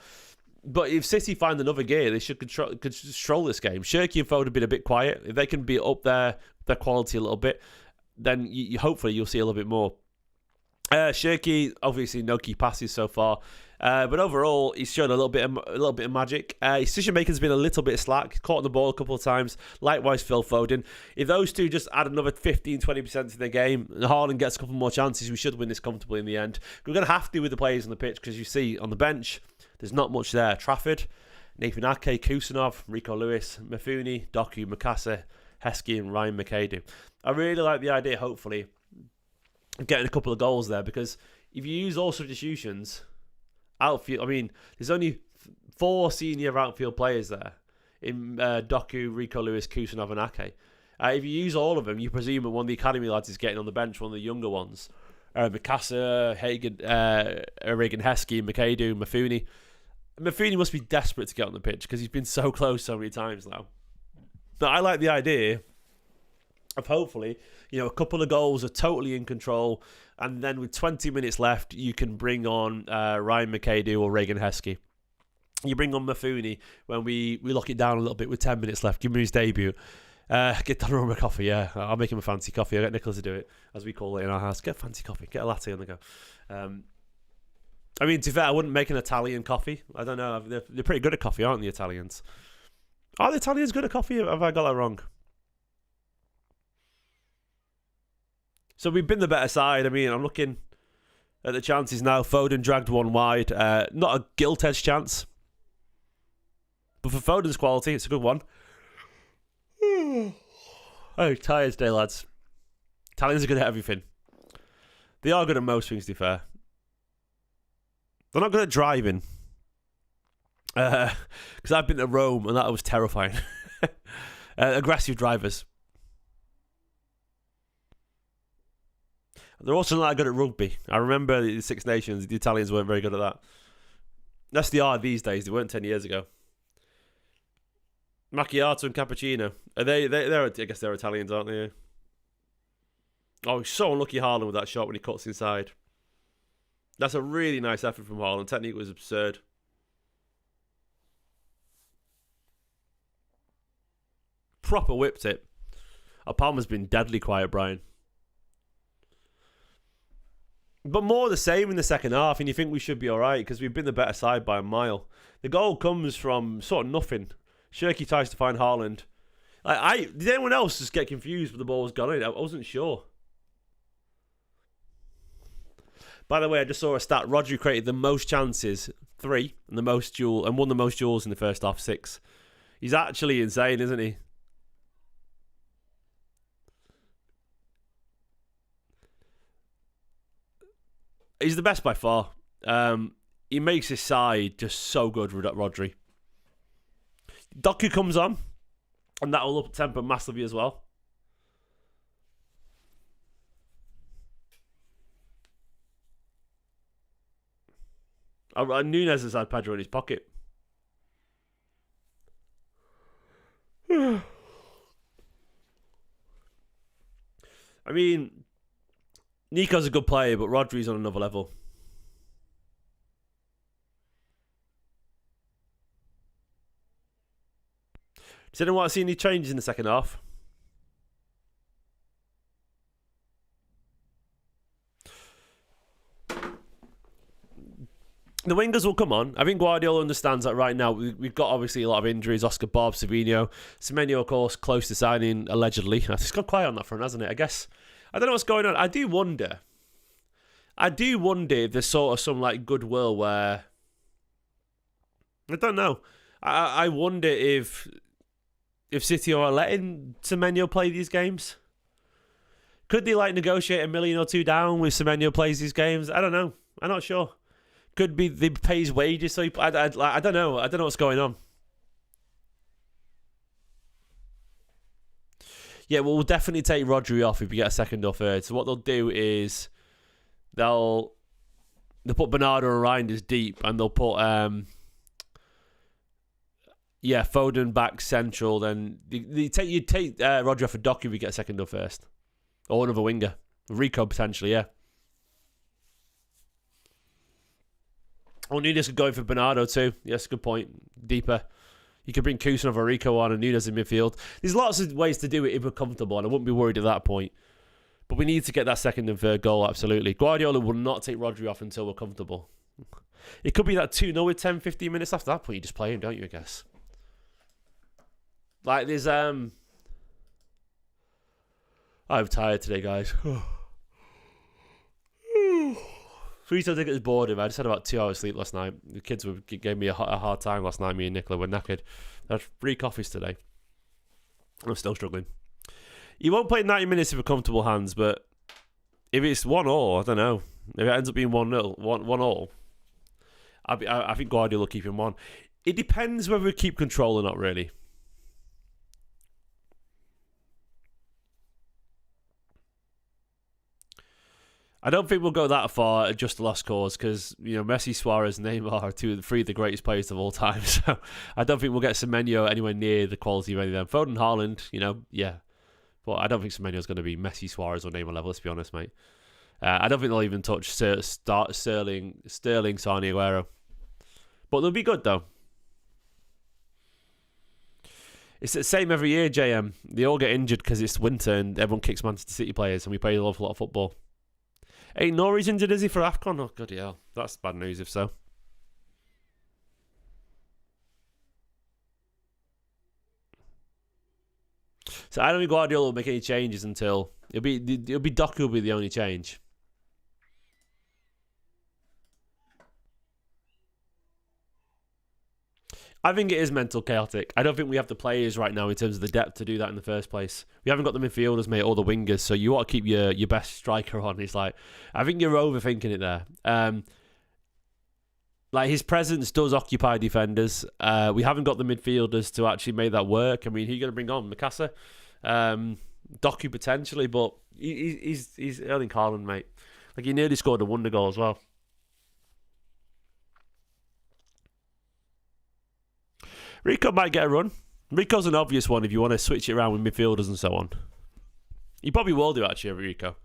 But if City find another gear, they should control this game. Shirky and Foden have been a bit quiet. If they can be up their quality a little bit, then hopefully you'll see a little bit more. Shirky, obviously no key passes so far. But overall, he's shown a little bit of magic. His decision making has been a little bit slack. Caught on the ball a couple of times. Likewise, Phil Foden. If those two just add another 15-20% to their game, and Haaland gets a couple more chances, we should win this comfortably in the end. We're going to have to with the players on the pitch, because you see on the bench, there's not much there. Trafford, Nathan Ake, Kusanov, Rico Lewis, Mifuni, Doku, Mikasa, Heskey, and Ryan McAdoo. I really like the idea, hopefully, of getting a couple of goals there, because if you use all substitutions, outfield, I mean, there's only 4 senior outfield players there in Doku, Rico Lewis, Kusanov, and Ake. If you use all of them, you presume that one of the academy lads is getting on the bench, one of the younger ones. Mikasa, Hagen, Regan Heskey, McAdoo, Mifuni. Mifuni must be desperate to get on the pitch because he's been so close so many times now. But I like the idea of hopefully, a couple of goals are totally in control, and then with 20 minutes left, you can bring on Ryan McAdoo or Regan Heskey. You bring on Mifuni when we lock it down a little bit with 10 minutes left. Give him his debut. Get Donnarumma a coffee, yeah. I'll make him a fancy coffee. I'll get Nicholas to do it, as we call it in our house. Get a fancy coffee. Get a latte on the go. I mean, to be fair, I wouldn't make an Italian coffee. I don't know. They're pretty good at coffee, aren't the Italians? Are the Italians good at coffee? Have I got that wrong? So we've been the better side. I mean, I'm looking at the chances now. Foden dragged one wide. Not a gilt-edged chance. But for Foden's quality, it's a good one. Oh, tired today, lads. Italians are good at everything. They are good at most things, to be fair. They're not good at driving. Because I've been to Rome and that was terrifying. Aggressive drivers. They're also not that good at rugby. I remember the Six Nations, the Italians weren't very good at that. That's the art these days. They weren't 10 years ago. Macchiato and cappuccino. They're I guess they're Italians, aren't they? Oh, he's so unlucky, Haaland, with that shot when he cuts inside. That's a really nice effort from Haaland. Technique was absurd. Proper whipped it. Palmer's been deadly quiet, Brian. But more the same in the second half, and you think we should be alright because we've been the better side by a mile. The goal comes from sort of nothing. Shirky tries to find Haaland. Did anyone else just get confused when the ball was gone in? I wasn't sure. By the way, I just saw a stat. Rodri created the most chances, 3, and won the most duels in the first half, 6. He's actually insane, isn't he? He's the best by far. He makes his side just so good, Rodri. Doku comes on, and that'll up tempo massively as well. Nunes has had Pedro in his pocket. I mean, Nico's a good player, but Rodri's on another level. Does anyone want to see any changes in the second half? The wingers will come on. I think Guardiola understands that right now. We've got obviously a lot of injuries. Oscar Bob, Savinho. Semenyo, of course, close to signing, allegedly. It's gone quiet on that front, hasn't it? I guess. I don't know what's going on. I do wonder if there's sort of some like goodwill where... I don't know. I wonder if City are letting Semenyo play these games. Could they like negotiate $1 million or $2 million down with Semenyo plays these games? I don't know. I'm not sure. Could be they pay his wages, so I don't know. I don't know what's going on. Yeah, well, we'll definitely take Rodri off if we get a second or third. So what they'll do is they'll put Bernardo and Reijnders deep, and they'll put Foden back central. Then you take Rodri off for Doku if we get a second or first, or another winger, Rico potentially, yeah. Oh, Nunes could go in for Bernardo too. Yes, good point. Deeper. You could bring Kusin over Rico on and Nunes in midfield. There's lots of ways to do it if we're comfortable, and I wouldn't be worried at that point. But we need to get that second and third goal, absolutely. Guardiola will not take Rodri off until we're comfortable. It could be that 2-0 with 10, 15 minutes after that point. You just play him, don't you, I guess? Like, there's... I'm tired today, guys. Free-to ticket is bored him. I just had about 2 hours sleep last night. The kids gave me a hard time last night. Me and Nicola were knackered. I had 3 coffees today. I'm still struggling. You won't play 90 minutes if we're comfortable hands, but if it's 1-1, I don't know. If it ends up being 1-0, 1-1, I think Guardiola will keep him 1. It depends whether we keep control or not, really. I don't think we'll go that far at just a lost cause because, Messi, Suarez, Neymar are 3 of the greatest players of all time. So I don't think we'll get Semenyo anywhere near the quality of any of them. Foden, Haaland, yeah. But I don't think Semenyo's going to be Messi, Suarez, or Neymar level, let's be honest, mate. I don't think they'll even touch Sterling, Sane, Aguero. But they'll be good, though. It's the same every year, JM. They all get injured because it's winter and everyone kicks Manchester City players and we play an awful lot of football. Ain't Nori's injured, is he, for AFCON? Oh, bloody hell. That's bad news if so. So I don't think Guardiola will make any changes until... It'll be Doku will be the only change. I think it is mental chaotic. I don't think we have the players right now in terms of the depth to do that in the first place. We haven't got the midfielders, mate, or the wingers, so you ought to keep your best striker on. It's like, I think you're overthinking it there. Like, his presence does occupy defenders. We haven't got the midfielders to actually make that work. I mean, who are you going to bring on? Mikasa? Doku potentially, but he's Erling Haaland, mate. Like, he nearly scored a wonder goal as well. Rico might get a run. Rico's an obvious one if you want to switch it around with midfielders and so on. He probably will do, actually, Rico.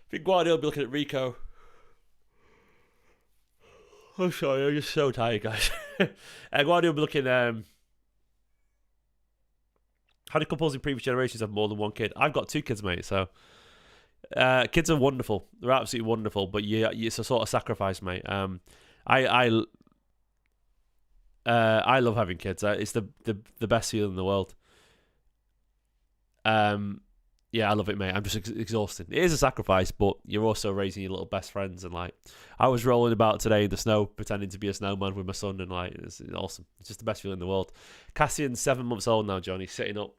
I think Guardiola will be looking at Rico. I'm sorry, I'm just so tired, guys. Guardiola will be looking... How many couples in previous generations have more than one kid? I've got 2 kids, mate, so... kids are wonderful. They're absolutely wonderful, but it's a sort of sacrifice, mate. I love having kids. It's the best feeling in the world. Yeah, I love it, mate. I'm just exhausted. It is a sacrifice, but you're also raising your little best friends. And like, I was rolling about today in the snow, pretending to be a snowman with my son, and like, it's awesome. It's just the best feeling in the world. Cassian's 7 months old now, John. He's sitting up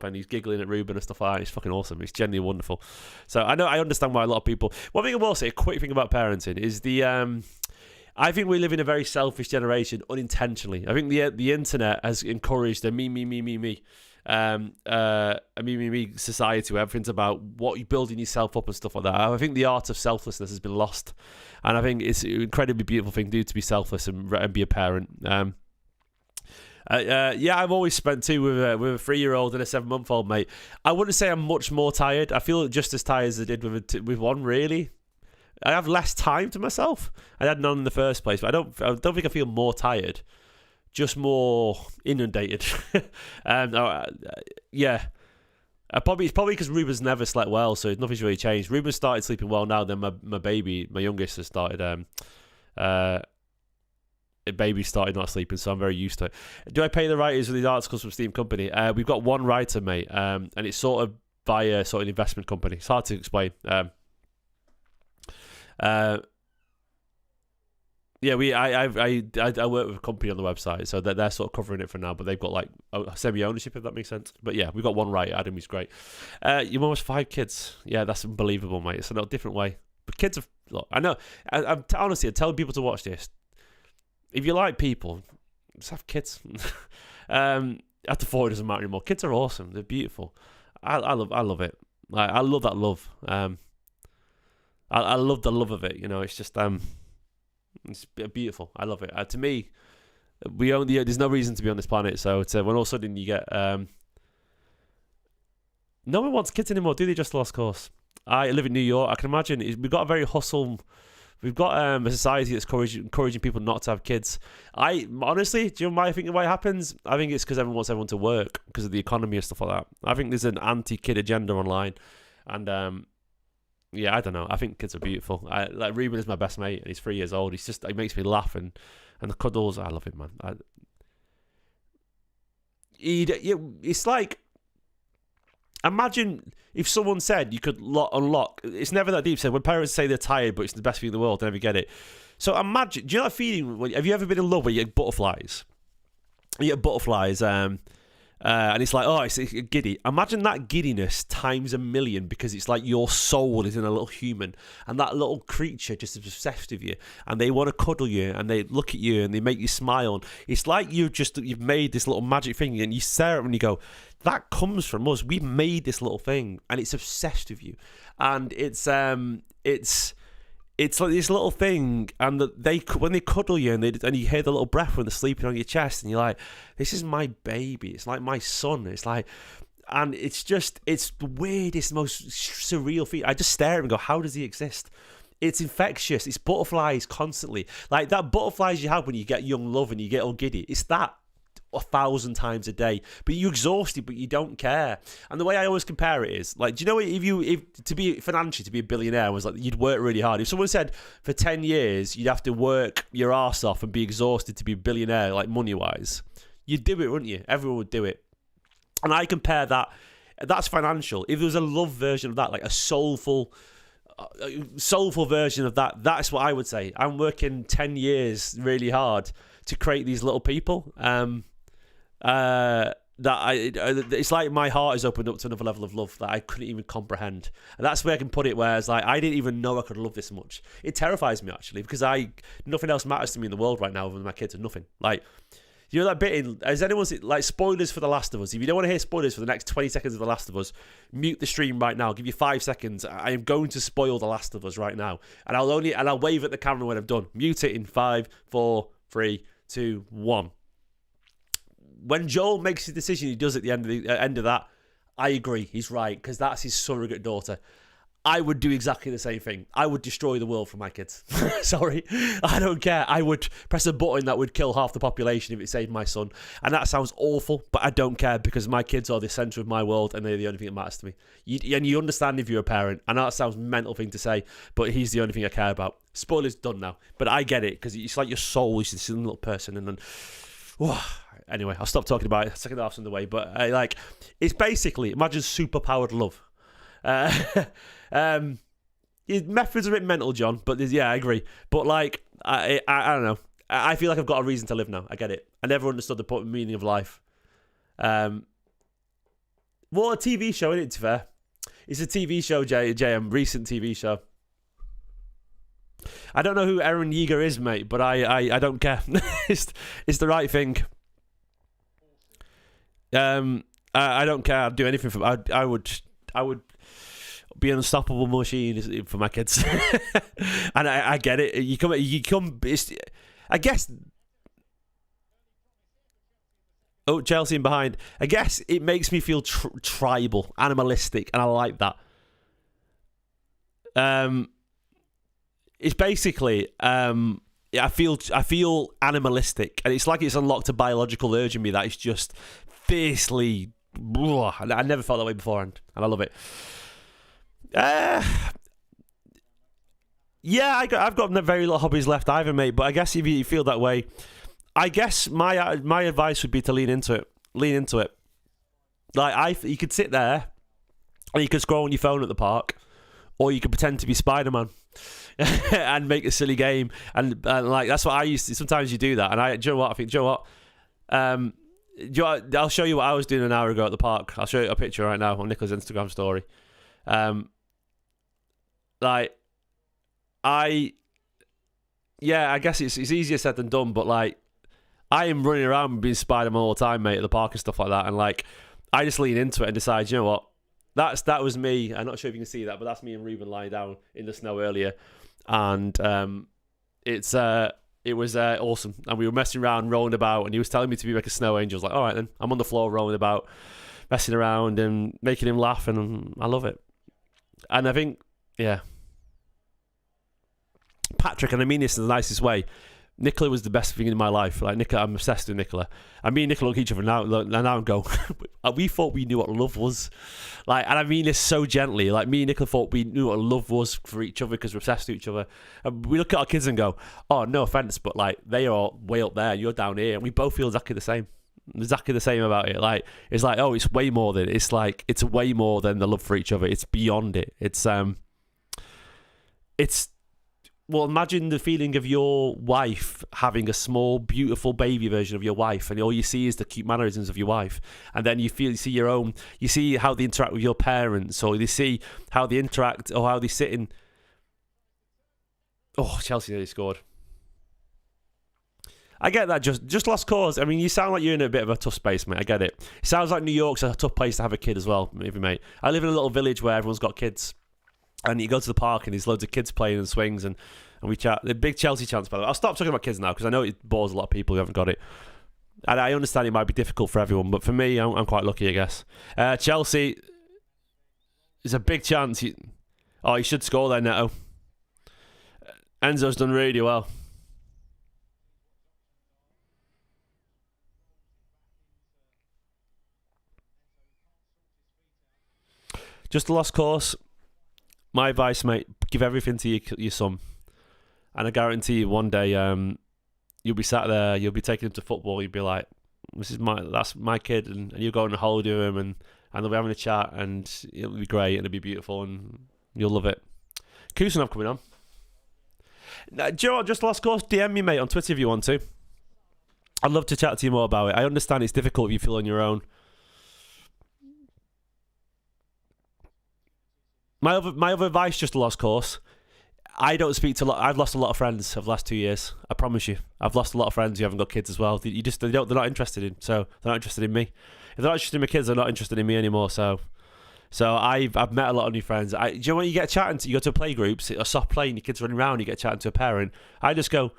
and he's giggling at Ruben and stuff like that. It's fucking awesome. It's genuinely wonderful. So I understand why a lot of people. One thing I will say, a quick thing about parenting is I think we live in a very selfish generation unintentionally. I think the internet has encouraged a me society where everything's about what you're building yourself up and stuff like that. I think the art of selflessness has been lost, and I think it's an incredibly beautiful thing to do, to be selfless and be a parent. I've always spent two with a 3-year-old and a 7-month-old, mate. I wouldn't say I'm much more tired. I feel just as tired as I did with one, really. I have less time to myself. I had none in the first place, but I don't think I feel more tired. Just more inundated. Yeah. It's probably because Ruben's never slept well, so nothing's really changed. Ruben started sleeping well now. Then my baby, my youngest, has started. Baby started not sleeping, so I'm very used to it. Do I pay the writers for these articles from Esteemed Kompany? We've got one writer, mate, and it's sort of via sort of an investment company. It's hard to explain. I work with a company on the website, so they're sort of covering it for now, but they've got like semi-ownership, if that makes sense. But yeah, we've got one writer, Adam, who's great. Your mum has 5 kids. Yeah, that's unbelievable, mate. It's a little different way. But kids have, look, I know, honestly, I'm telling people to watch this. If you like people, just have kids. After 40, it doesn't matter anymore. Kids are awesome. They're beautiful. I love it. Like, I love that love. I love the love of it. You know, it's just it's beautiful. I love it. To me, there's no reason to be on this planet. So when all of a sudden you get no one wants kids anymore, do they? Just lost course. I live in New York. I can imagine we've got a very hustle. We've got a society that's encouraging people not to have kids. I honestly, do you know my thinking why it happens? I think it's because everyone wants everyone to work because of the economy and stuff like that. I think there's an anti-kid agenda online, and I don't know. I think kids are beautiful. Like Reijnders is my best mate, and he's 3 years old. He makes me laugh, and the cuddles. I love it, man. It's like, imagine if someone said you could unlock. It's never that deep. Said when parents say they're tired, but it's the best thing in the world, they never get it. So imagine. Do you know that feeling? Have you ever been in love where you get butterflies? You get butterflies. And it's like, oh, it's giddy. Imagine that giddiness times 1,000,000 because it's like your soul is in a little human, and that little creature just is obsessed with you, and they want to cuddle you, and they look at you, and they make you smile. It's like you've made this little magic thing, and you stare at it and you go, that comes from us. We've made this little thing, and it's obsessed with you, and it's like this little thing, and when they cuddle you and you hear the little breath when they're sleeping on your chest, and you're like, this is my baby. It's like my son. It's like, and it's the weirdest, most surreal feeling. I just stare at him and go, how does he exist? It's infectious. It's butterflies constantly. Like that butterflies you have when you get young love and you get all giddy. It's that 1,000 times a day, but you're exhausted, but you don't care. And the way I always compare it is like, do you know, if to be a billionaire was like you'd work really hard. If someone said for 10 years you'd have to work your arse off and be exhausted to be a billionaire, like money wise, you'd do it, wouldn't you? Everyone would do it. And I compare that. That's financial. If there was a love version of that, like a soulful version of that, that's what I would say. I'm working 10 years really hard to create these little people. It's like my heart is opened up to another level of love that I couldn't even comprehend, and that's where I can put it. Where it's like I didn't even know I could love this much. It terrifies me actually because nothing else matters to me in the world right now other than my kids and nothing. Like, you know that bit in, has anyone seen, like, spoilers for The Last of Us? If you don't want to hear spoilers for the next 20 seconds of The Last of Us, mute the stream right now. I'll give you 5 seconds. I am going to spoil The Last of Us right now, and I'll wave at the camera when I'm done. Mute it in 5, 4, 3, 2, 1. When Joel makes his decision, he does at the end of that. I agree, he's right, because that's his surrogate daughter. I would do exactly the same thing. I would destroy the world for my kids. Sorry, I don't care. I would press a button that would kill half the population if it saved my son. And that sounds awful, but I don't care because my kids are the centre of my world and they're the only thing that matters to me. And you understand if you're a parent. I know that sounds mental thing to say, but he's the only thing I care about. Spoilers done now, but I get it because it's like your soul is this little person, and then. Anyway, I'll stop talking about it. Second half's on the way, but it's basically, imagine superpowered love. His methods are a bit mental, John, but yeah, I agree. But like, I don't know. I feel like I've got a reason to live now. I get it. I never understood the meaning of life. What a TV show, isn't it, to be fair? It's a TV show, JM, recent TV show. I don't know who Eren Yeager is, mate, but I don't care. It's the right thing. I don't care. I'd do anything for. I would be an unstoppable machine for my kids. And I get it. You come. I guess. Oh, Chelsea in behind. I guess it makes me feel tribal, animalistic, and I like that. It's basically I feel animalistic, and it's like it's unlocked a biological urge in me that is just fiercely. I never felt that way beforehand, and I love it. Yeah, I've got very little hobbies left either, mate. But I guess if you feel that way, I guess my advice would be to lean into it. Like you could sit there, and you could scroll on your phone at the park, or you could pretend to be Spider-Man and make a silly game. And like that's what I used to. Sometimes you do that, and do you know what? I think, do you know what? I'll show you what I was doing an hour ago at the park. I'll show you a picture right now on Nicola's Instagram story. I guess it's easier said than done, but like I am running around being Spider-Man all the time, mate, at the park and stuff like that, and like I just lean into it and decide, you know what, that was me. I'm not sure if you can see that, but that's me and Ruben lying down in the snow earlier, and it was awesome, and we were messing around, rolling about, and he was telling me to be like a snow angel. I was like, all right then, I'm on the floor rolling about, messing around and making him laugh, and I love it. And I think, yeah, Patrick, and I mean this in the nicest way, Nicola was the best thing in my life. Like Nicola, I'm obsessed with Nicola. And me and Nicola look at each other now and go, we thought we knew what love was. Like, and I mean this so gently. Like me and Nicola thought we knew what love was for each other because we're obsessed with each other. And we look at our kids and go, oh, no offense, but like they are way up there, you're down here, and we both feel exactly the same. Exactly the same about it. Like it's like, oh, it's way more than it's way more than the love for each other. It's beyond it. Well, imagine the feeling of your wife having a small, beautiful baby version of your wife, and all you see is the cute mannerisms of your wife, and then you see how they interact with your parents, or you see how they interact, or how they sit in. Oh, Chelsea nearly scored. I get that, just lost cause. I mean, you sound like you're in a bit of a tough space, mate. I get it. It sounds like New York's a tough place to have a kid as well, maybe, mate. I live in a little village where everyone's got kids. And you go to the park and there's loads of kids playing in swings and we chat. The big Chelsea chants, by the way. I'll stop talking about kids now because I know it bores a lot of people who haven't got it. And I understand it might be difficult for everyone, but for me, I'm quite lucky, I guess. Chelsea is a big chance. He should score there, Neto. Enzo's done really well. Just a lost course. My advice, mate, give everything to your son. And I guarantee you one day you'll be sat there, you'll be taking him to football, you'll be like, that's my kid, and you'll go on a holiday with him and they'll be having a chat and it'll be great and it'll be beautiful and you'll love it. Kusanov coming on. Do you know what, just last course, DM me, mate, on Twitter if you want to. I'd love to chat to you more about it. I understand it's difficult if you feel on your own. My other advice, just a lost course. I don't speak to I've lost a lot of friends over the last 2 years. I promise you. I've lost a lot of friends who haven't got kids as well. They're not interested in. So they're not interested in me. If they're not interested in my kids, they're not interested in me anymore. So I've met a lot of new friends. Do you know when you get chatting you go to play groups, a soft play, and your kids running around, you get chatting to a parent. I just go, do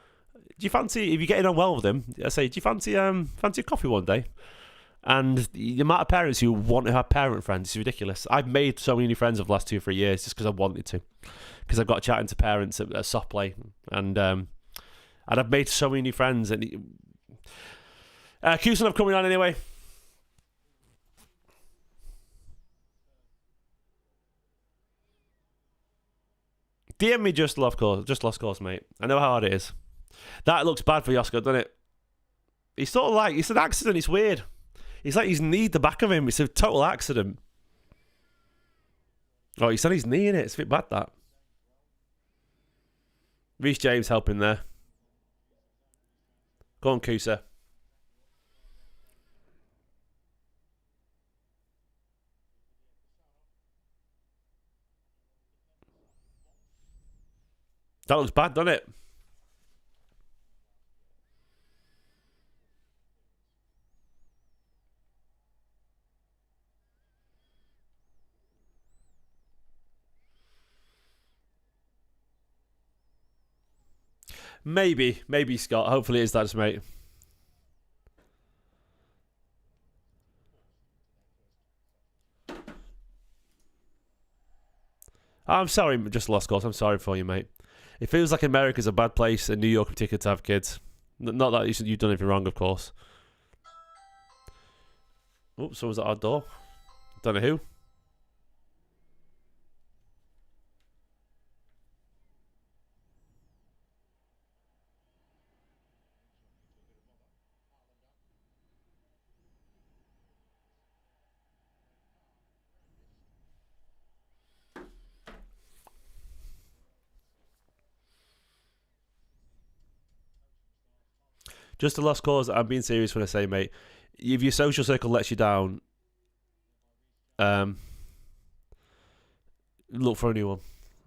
you fancy, if you're getting on well with them, I say, do you fancy a coffee one day? And the amount of parents who want to have parent friends is ridiculous. I've made so many new friends over the last 2 or 3 years just because I wanted to. Because I've got chatting to parents at soft play. And I've made so many new friends. And Kusanov coming on anyway. DM me just lost course, mate. I know how hard it is. That looks bad for Josko, doesn't it? He's sort of like, it's an accident, it's weird. It's like he's kneed the back of him. It's a total accident. Oh, he's on his knee in it. It's a bit bad, that. Reece James helping there. Go on, Kusa. That looks bad, doesn't it? Maybe, Scott. Hopefully it is that, mate. I'm sorry, just lost course. I'm sorry for you, mate. It feels like America's a bad place, and New York in particular, to have kids. Not that you've done anything wrong, of course. Oh, someone's at our door. Don't know who. Just a lost cause. I'm being serious when I say, mate. If your social circle lets you down, look for a new one.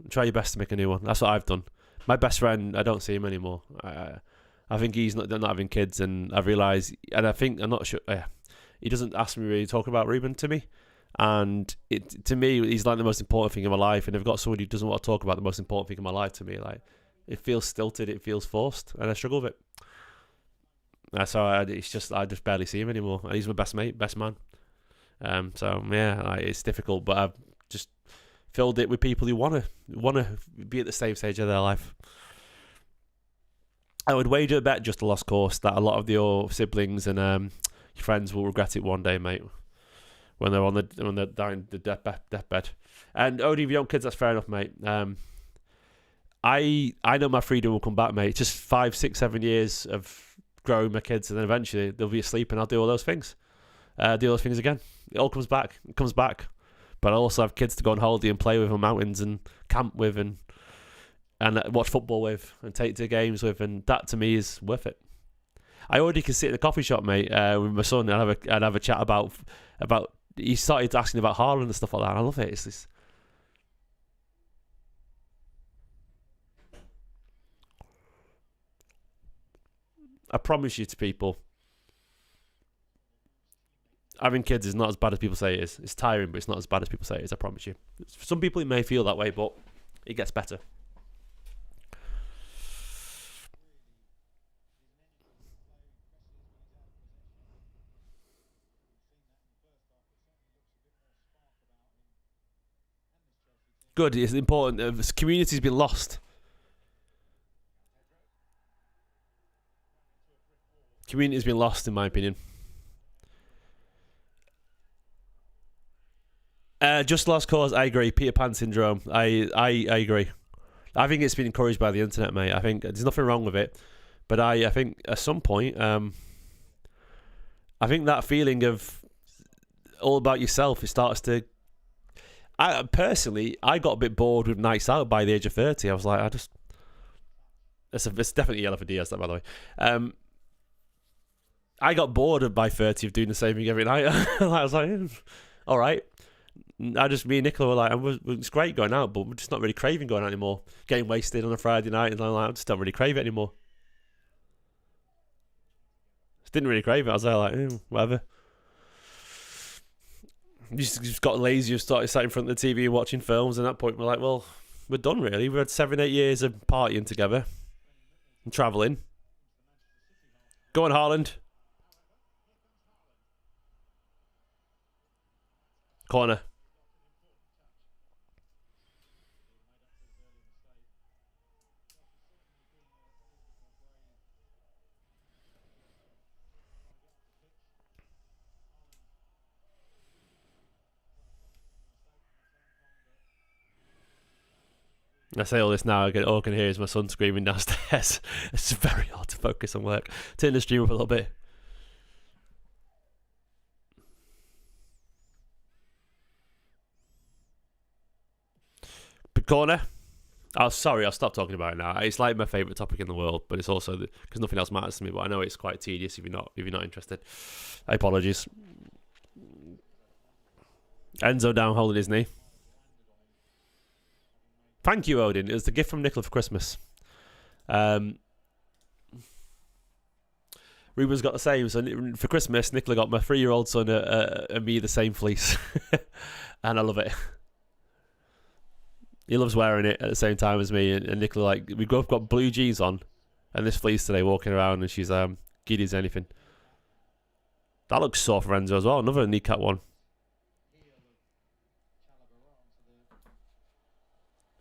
Try your best to make a new one. That's what I've done. My best friend, I don't see him anymore. I think he's not having kids, and I've realised, and I'm not sure. He doesn't ask me really to talk about Ruben to me, and to me, he's like the most important thing in my life. And I've got someone who doesn't want to talk about the most important thing in my life to me. Like, it feels stilted, it feels forced, and I struggle with it. So I just barely see him anymore, and he's my best mate, best man. So yeah, like, it's difficult, but I've just filled it with people who wanna be at the same stage of their life. I would wager a bet, just a lost course, that a lot of your siblings and your friends will regret it one day, mate, when they're dying the deathbed. And only if you don't kids, that's fair enough, mate. I know my freedom will come back, mate. It's just 5, 6, 7 years of growing my kids, and then eventually they'll be asleep, and I'll do all those things. Do all those things again. It all comes back. It comes back. But I also have kids to go on holiday and play with on mountains and camp with and watch football with and take to games with, and that to me is worth it. I already can sit in a coffee shop, mate, with my son and have a chat about. He started asking about Haaland and stuff like that, and I love it. It's this. I promise you to people, having kids is not as bad as people say it is. It's tiring, but it's not as bad as people say it is, I promise you. For some people, it may feel that way, but it gets better. Good, it's important. This community's been lost. Community's been lost, in my opinion. Just lost cause, I agree. Peter Pan syndrome, I agree. I think it's been encouraged by the internet, mate. I think there's nothing wrong with it, but I think at some point, I think that feeling of all about yourself, it starts to. I personally, I got a bit bored with nights out by the age of 30. I was like, it's definitely Yellow for Diaz, that, by the way. I got bored by 30 of doing the same thing every night. I was like, all right. Me and Nicola were like, it's great going out, but we're just not really craving going out anymore. Getting wasted on a Friday night, and I'm like, I just don't really crave it anymore. Just didn't really crave it. I was like, whatever. You just got lazy. You started sat in front of the TV watching films, and at that point we're like, well, we're done really. We had 7, 8 years of partying together and travelling. Go on, Haaland. Corner. I say all this now, all I can hear is my son screaming downstairs. It's very hard to focus on work. Turn the stream up a little bit. Corner. Oh, sorry, I'll stop talking about it now. It's like my favourite topic in the world, but it's also because nothing else matters to me. But I know it's quite tedious if you're not interested. Apologies. Enzo down holding his knee. Thank you, Odin. It was the gift from Nicola for Christmas. Ruben's got the same. So for Christmas, Nicola got my 3-year-old son and me the same fleece, and I love it. He loves wearing it at the same time as me, and Nicola, like, we both got blue jeans on and this fleece today, walking around, and she's giddy as anything. That looks sore for Enzo as well. Another kneecap one.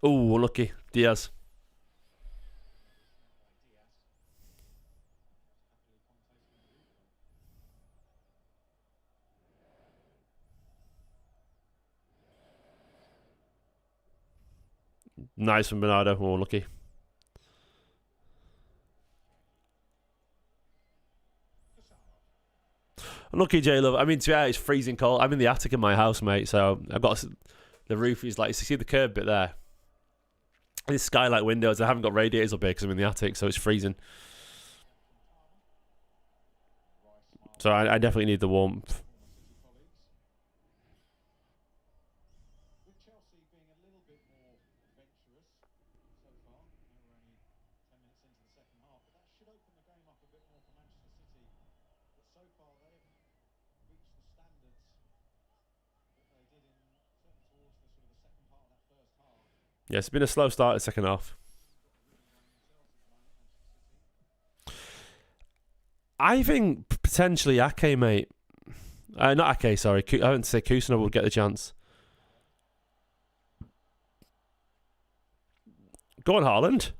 Oh, unlucky. Diaz. Nice from Bernardo. Oh, unlucky. Unlucky, J-Love. I mean, to be honest, it's freezing cold. I'm in the attic in my house, mate, so I've got... The roof is like... You see the curb bit there? These skylight windows. I haven't got radiators up here because I'm in the attic, so it's freezing. So I definitely need the warmth. Yeah, it's been a slow start in the second half. I think potentially Ake, mate. Not Ake, sorry. I wouldn't say Kusno would get the chance. Go on, Haaland.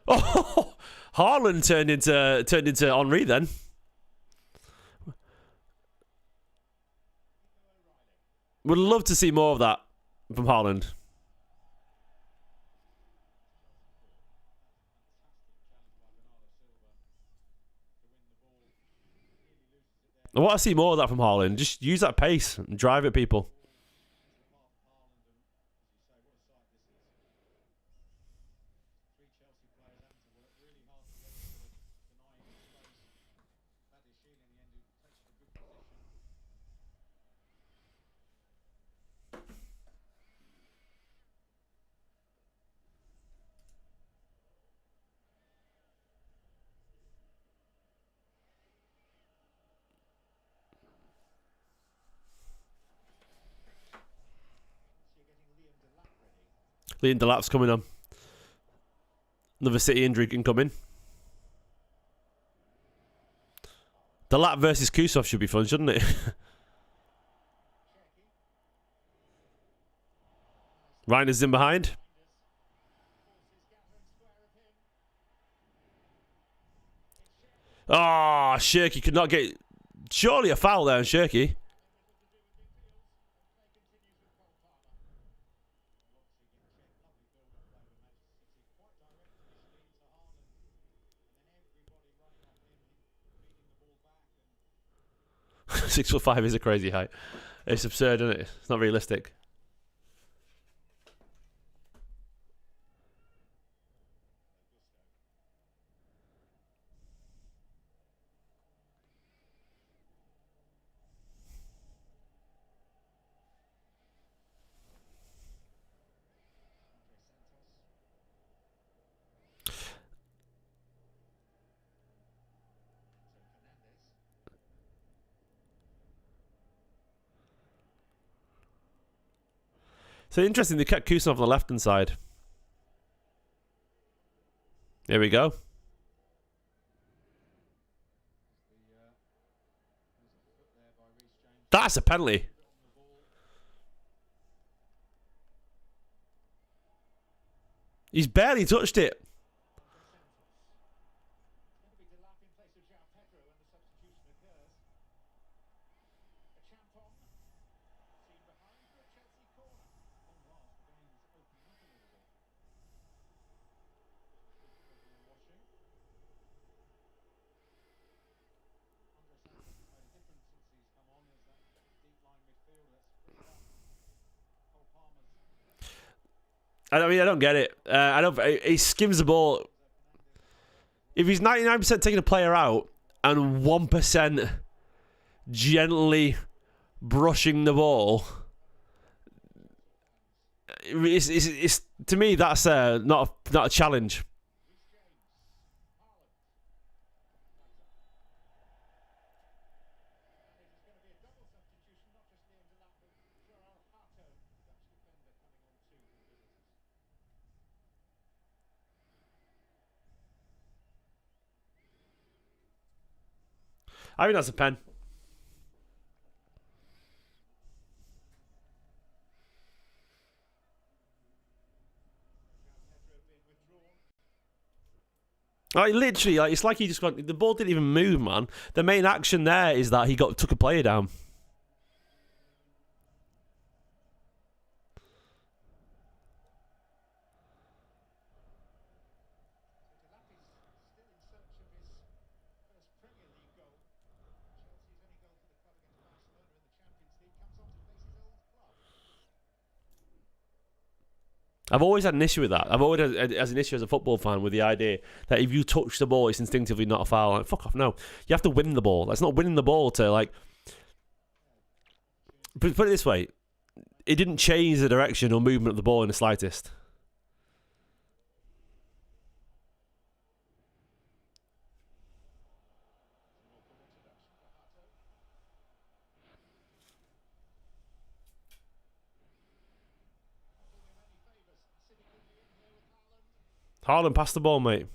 Oh, Haaland turned into Henri then. Would love to see more of that from Haaland. I want to see more of that from Haaland. Just use that pace and drive at people. Liam Delap's coming on. Another City injury incoming. Delap versus Kusov should be fun, shouldn't it? Reijnders in behind. Oh, Shirky could not get... Surely a foul there on Shirky. .6'5" is a crazy height. It's absurd, isn't it? It's not realistic. So interesting, they kept Kusanov on the left-hand side. Here we go. That's a penalty. He's barely touched it. I mean, I don't get it. I don't. He skims the ball. If he's 99% taking a player out and 1% gently brushing the ball, it's to me that's not a challenge. I think that's a pen. Like literally, like it's like he just got the ball didn't even move, man. The main action there is that he took a player down. I've always had an issue with that. I've always had as an issue as a football fan with the idea that if you touch the ball, it's instinctively not a foul. Like, fuck off, no. You have to win the ball. That's not winning the ball to, like... Put it this way. It didn't change the direction or movement of the ball in the slightest. Haaland passed the ball, mate.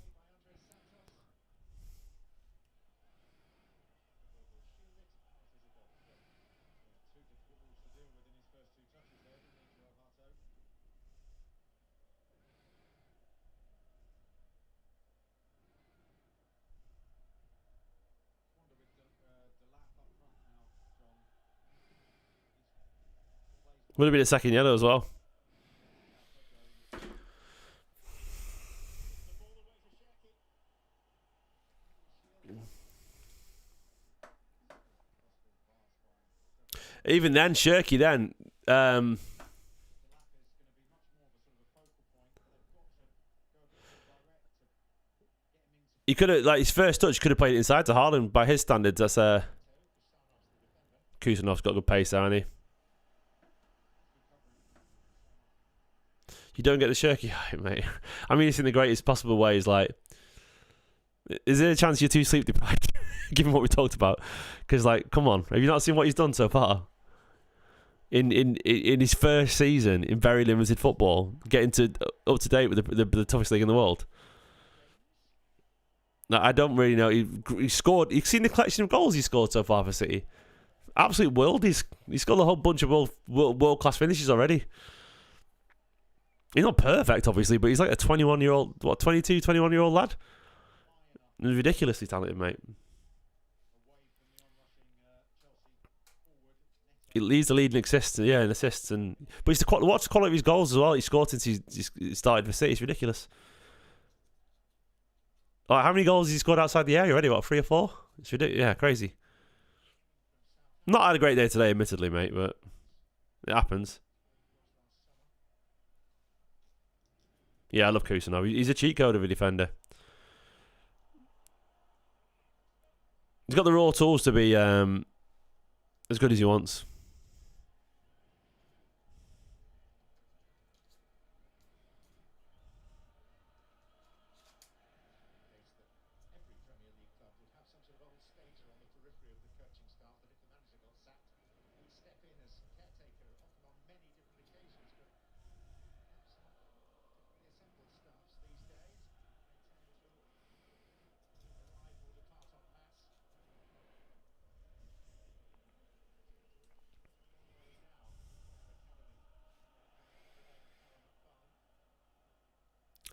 Would have been a second yellow as well. Even then, Shirky then... he could have, like, his first touch could have played it inside to Haaland. By his standards, that's Kusanov's got good pace there, hasn't he? You don't get the Shirky height, mate. I mean, it's in the greatest possible ways. Like, is there a chance you're too sleep deprived, given what we talked about? Because, like, come on, have you not seen what he's done so far? In his first season in very limited football, getting up to date with the toughest league in the world. No, I don't really know. He scored. You've seen the collection of goals he scored so far for City. Absolute world. He's scored a whole bunch of world class finishes already. He's not perfect, obviously, but he's like a 21-year-old, 21-year-old lad. He's ridiculously talented, mate. He leads the lead in assists, but watch the quality of his goals as well. He scored since he started for City. It's ridiculous. Like, how many goals has he scored outside the area already? What, 3 or 4? It's ridiculous. Yeah, crazy. Not had a great day today, admittedly, mate, but it happens. Yeah, I love Kusanov. He's a cheat code of a defender. He's got the raw tools to be as good as he wants.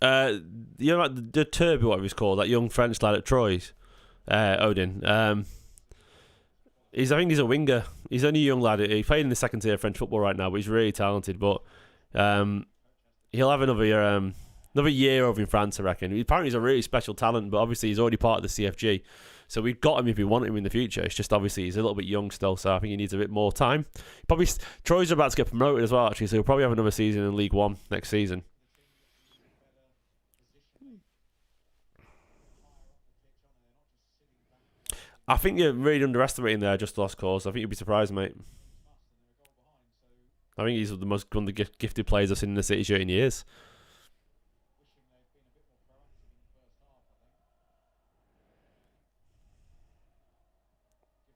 You know, like the Turbo, whatever he's called, that young French lad at Troyes, Odin. I think he's a winger. He's only a young lad. He played in the second tier of French football right now, but he's really talented. But he'll have another year over in France, I reckon. Apparently, he's a really special talent, but obviously he's already part of the CFG. So we've got him if we want him in the future. It's just obviously he's a little bit young still, so I think he needs a bit more time. Probably Troyes are about to get promoted as well, actually, so he'll probably have another season in League One next season. I think you're really underestimating their just lost cause. I think you'd be surprised, mate. I think he's one of the gifted players I've seen in the City shirt in years.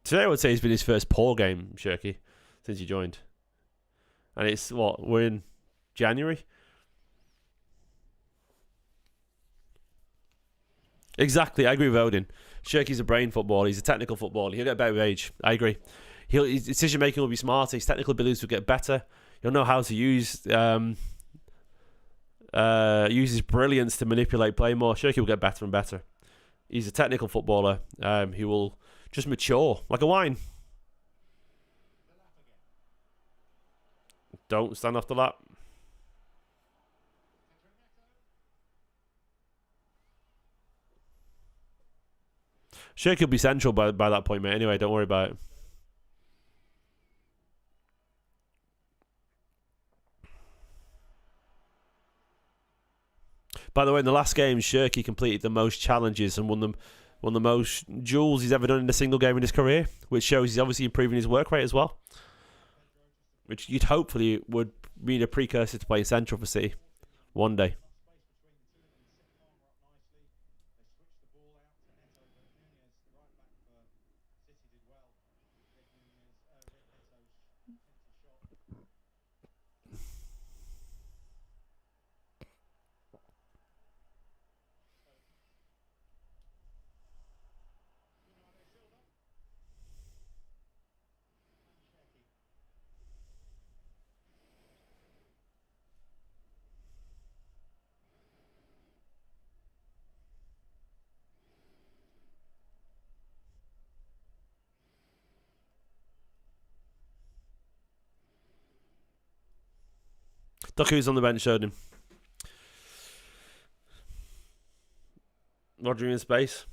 Today I would say he's been his first poor game, Shirky, since he joined. And it's, what, we're in January? Exactly, I agree with Odin. Shirky's a brain footballer, he's a technical footballer. He'll get better with age, I agree. His decision making will be smarter, his technical abilities will get better. He'll know how to use his brilliance to manipulate play more. Shirky will get better and better. He's a technical footballer. He will just mature like a wine. Don't stand off the lap. Shirky will be central by that point, mate. Anyway, don't worry about it. By the way, in the last game, Shirky completed the most challenges and won the most duels he's ever done in a single game in his career, which shows he's obviously improving his work rate as well. Which you'd hopefully would mean a precursor to playing central for City one day. Doku's on the bench, showed him. Rodri in space.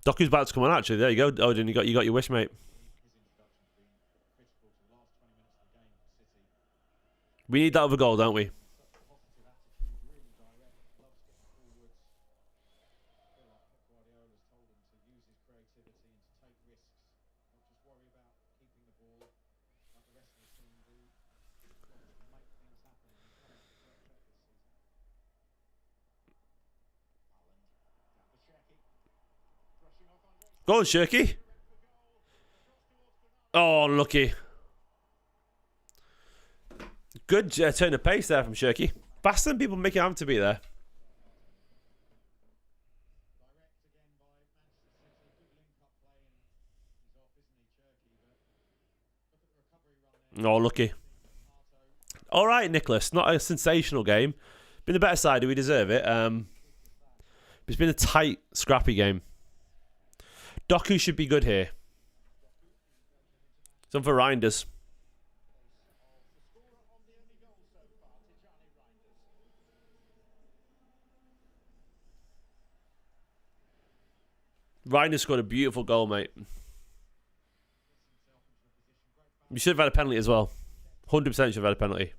Doku's about to come on, actually. There you go, Odin. You got your wish, mate. We need that other goal, don't we? Go on, Shirky. Oh, lucky. Good turn of pace there from Shirky. Faster than people make it out to be there. Oh, lucky. All right, Nicholas. Not a sensational game. Been the better side. Do we deserve it? It's been a tight, scrappy game. Doku should be good here. Some for Reijnders. Reijnders scored a beautiful goal, mate. You should have had a penalty as well. 100% should have had a penalty.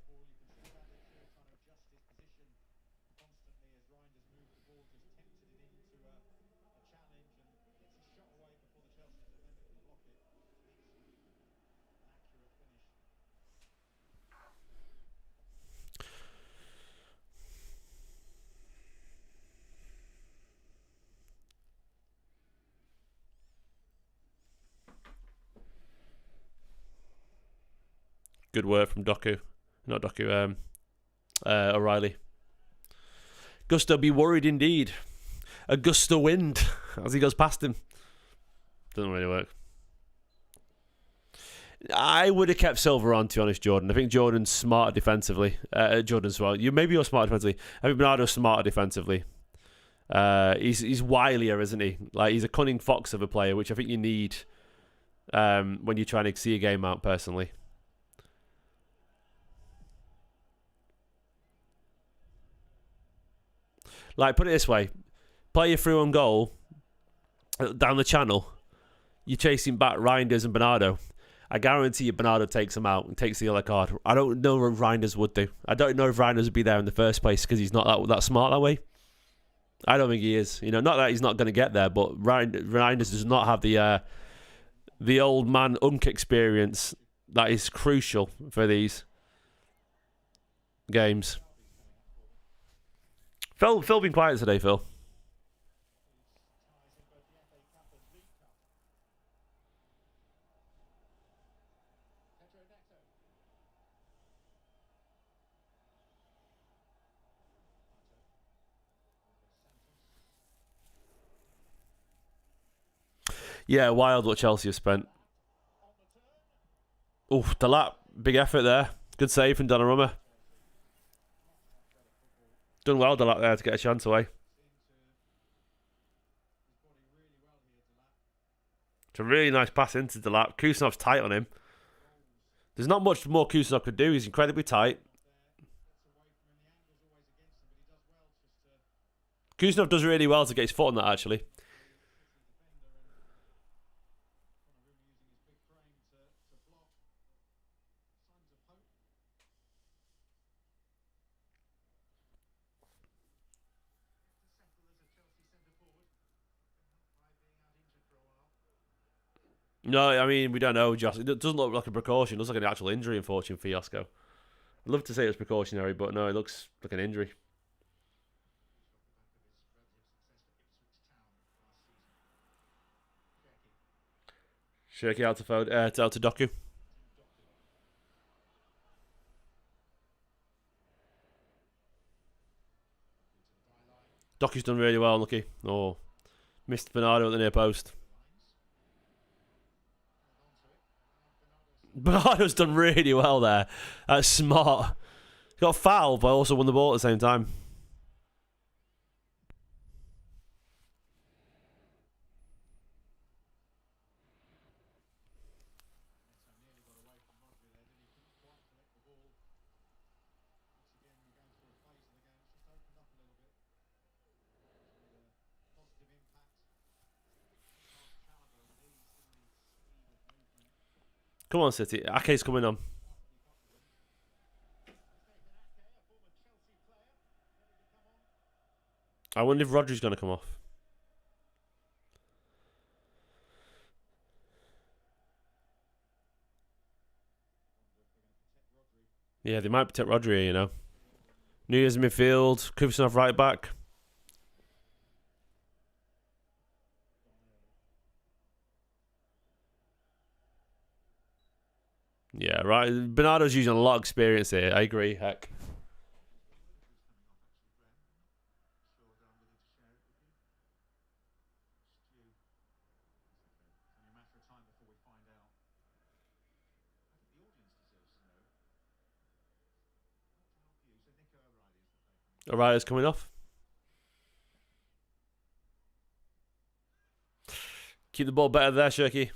Good work from Doku. Not Doku, O'Reilly. Gusto be worried indeed. A gust of wind as he goes past him. Doesn't really work. I would have kept Silva on, to be honest, Jordan. I think Jordan's smarter defensively. Jordan's well. Maybe you're smarter defensively. I think Bernardo's smarter defensively. He's wilier, isn't he? Like, he's a cunning fox of a player, which I think you need when you're trying to see a game out, personally. Like, put it this way. Play your through on goal down the channel. You're chasing back Reijnders and Bernardo. I guarantee you Bernardo takes him out and takes the other card. I don't know if Reijnders would do. I don't know if Reijnders would be there in the first place because he's not that smart that way. I don't think he is. You know, not that he's not going to get there, but Reijnders does not have the old man unk experience that is crucial for these games. Phil been quiet today, Phil. Yeah, wild what Chelsea have spent. Oof, the lap. Big effort there. Good save from Donnarumma. Done well, the lap there to get a chance away. It's a really nice pass into the lap. Kusanov's tight on him. There's not much more Kusanov could do. He's incredibly tight. Kusanov does really well to get his foot on that, actually. No, I mean, we don't know, Josh. It doesn't look like a precaution. It looks like an actual injury, unfortunately, for Fiasco. I'd love to say it was precautionary, but no, it looks like an injury. Shirky out to Doku. Doku's done really well, unlucky. Oh, missed Bernardo at the near post. Bernardo's done really well there. That's smart. He got fouled, but also won the ball at the same time. Come on, City. Ake's coming on. I wonder if Rodri's going to come off. Yeah, they might protect Rodri, you know. Nunez in midfield. Kusanov right back. Yeah, right. Bernardo's using a lot of experience here. I agree. Heck. Araya's coming off. Keep the ball better there, Shirky.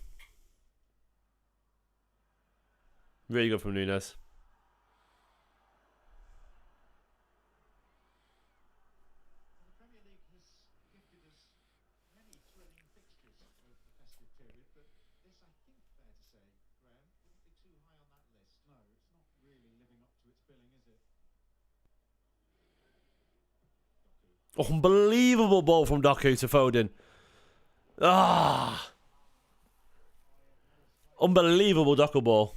Really good from Nunez. Unbelievable ball from Doku to Foden. Ah, unbelievable Doku ball.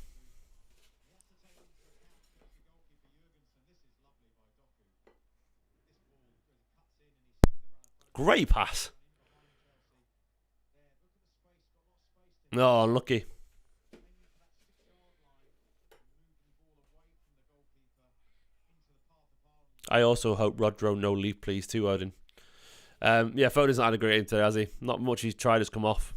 Great pass. No, unlucky. I also hope Rodro no leave, please, too, Odin. Yeah, Foden's not had a great inter, has he? Not much he's tried has come off.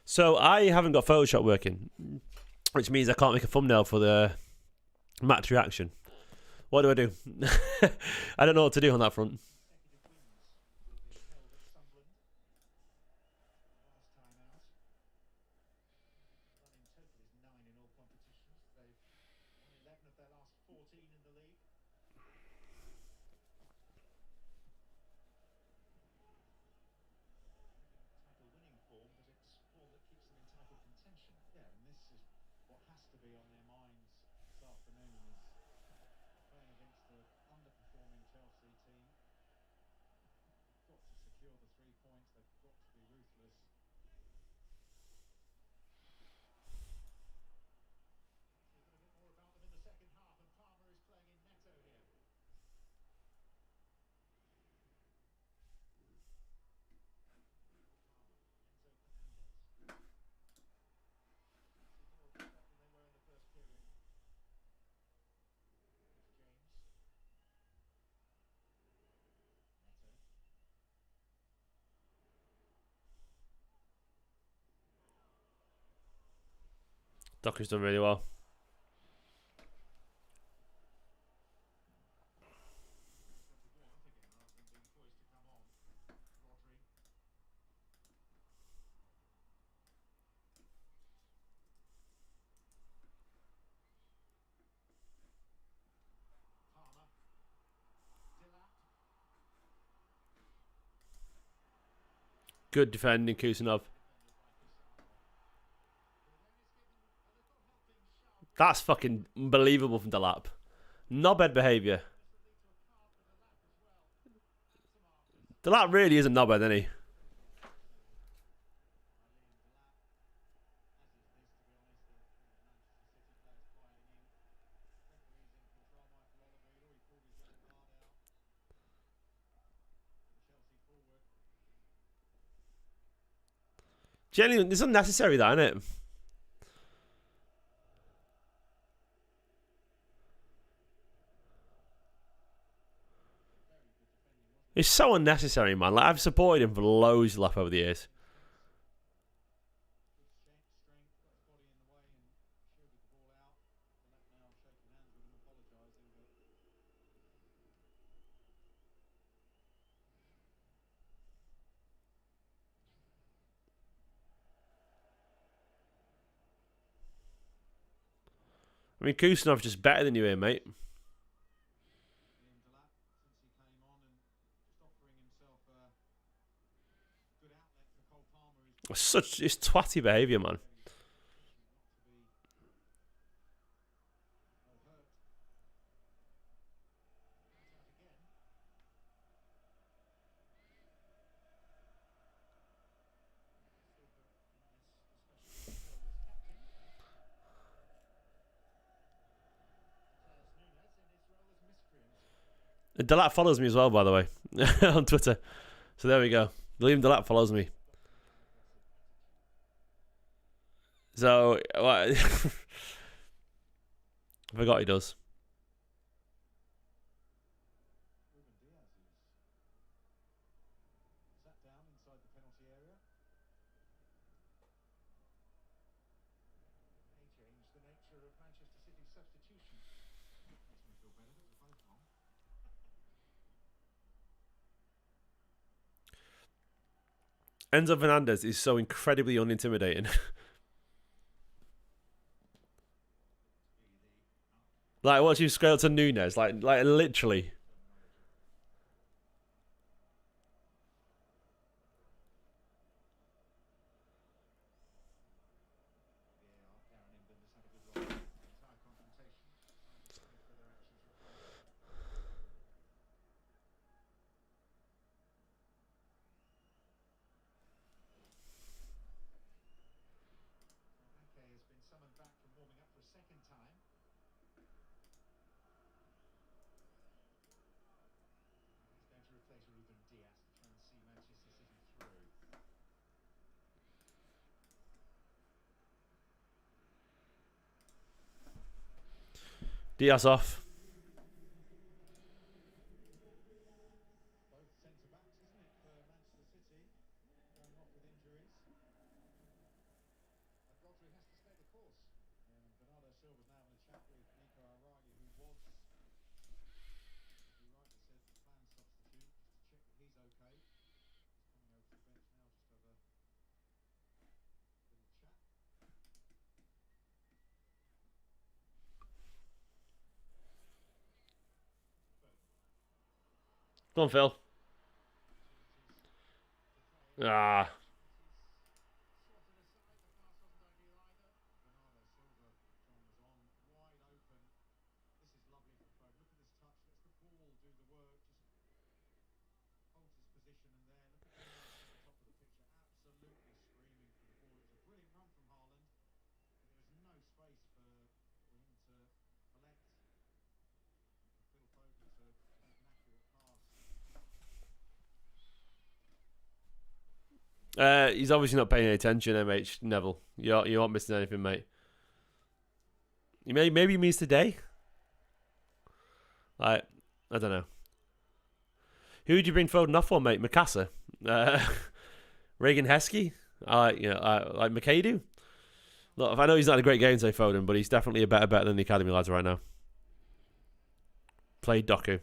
So I haven't got Photoshop working, which means I can't make a thumbnail for the Match reaction. What do I do? I don't know what to do on that front. Docker's done really well. Good defending, Kusanov. That's fucking unbelievable from Delap. Knobhead behaviour. Delap really is a knobhead, isn't he? Genuinely, it's unnecessary, that, isn't it? It's so unnecessary, man. Like, I've supported him for loads of lap over the years. I mean, Kusanov's just better than you here, mate. It's twatty behaviour, man. Delap follows me as well, by the way, on Twitter. So there we go. William Delap follows me. So, I forgot he does. Enzo Fernandez is so incredibly unintimidating. Like, watch you scale to Nunes. Like literally. Diaz off. Go on, Phil. Ah. He's obviously not paying any attention, MH Neville. You aren't missing anything, mate. Maybe he means today. I don't know. Who would you bring Foden off for, mate? Mikasa, Reagan Heskey, like McAdoo. Look, I know he's not a great game today, Foden, but he's definitely a better bet than the academy lads right now. Play Doku.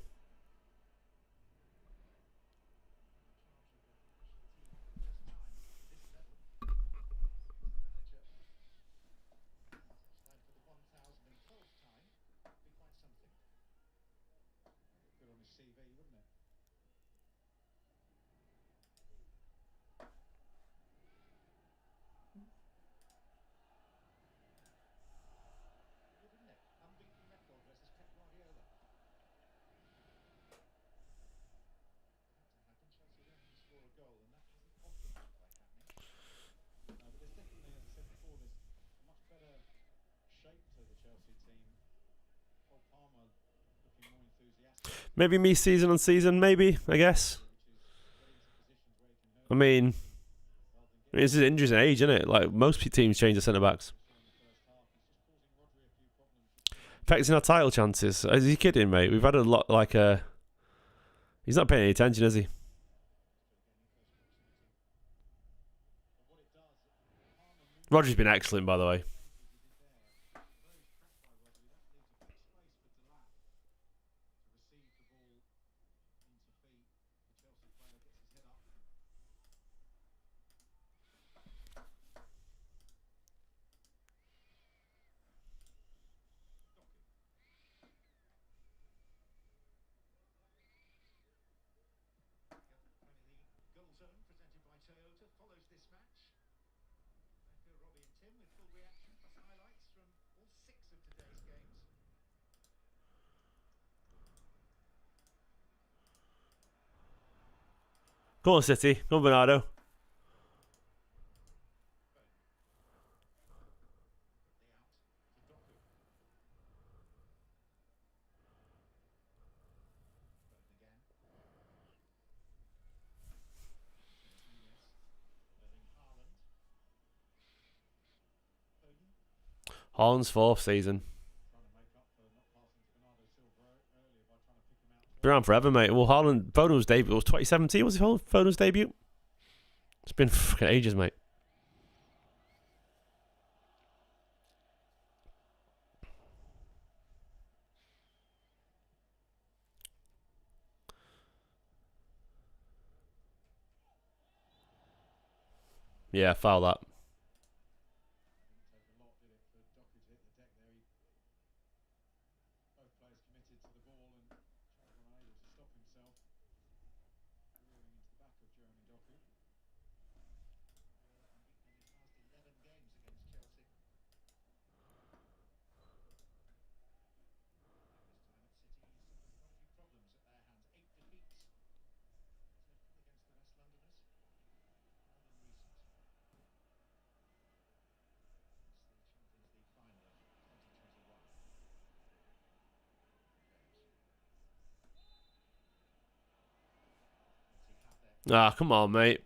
Maybe me season on season, maybe, I guess. I mean, it's an injuries and age, isn't it? Like, most teams change their centre-backs. Affecting our title chances. Is he kidding, mate? We've had a lot, like, he's not paying any attention, is he? Rodri's been excellent, by the way. Go on, City. Go on, Bernardo. Haaland's 4th season. Been around forever, mate. Well, Foden's debut was 2017. Was it Foden's debut? It's been fucking ages, mate. Yeah, foul that. Ah, come on, mate.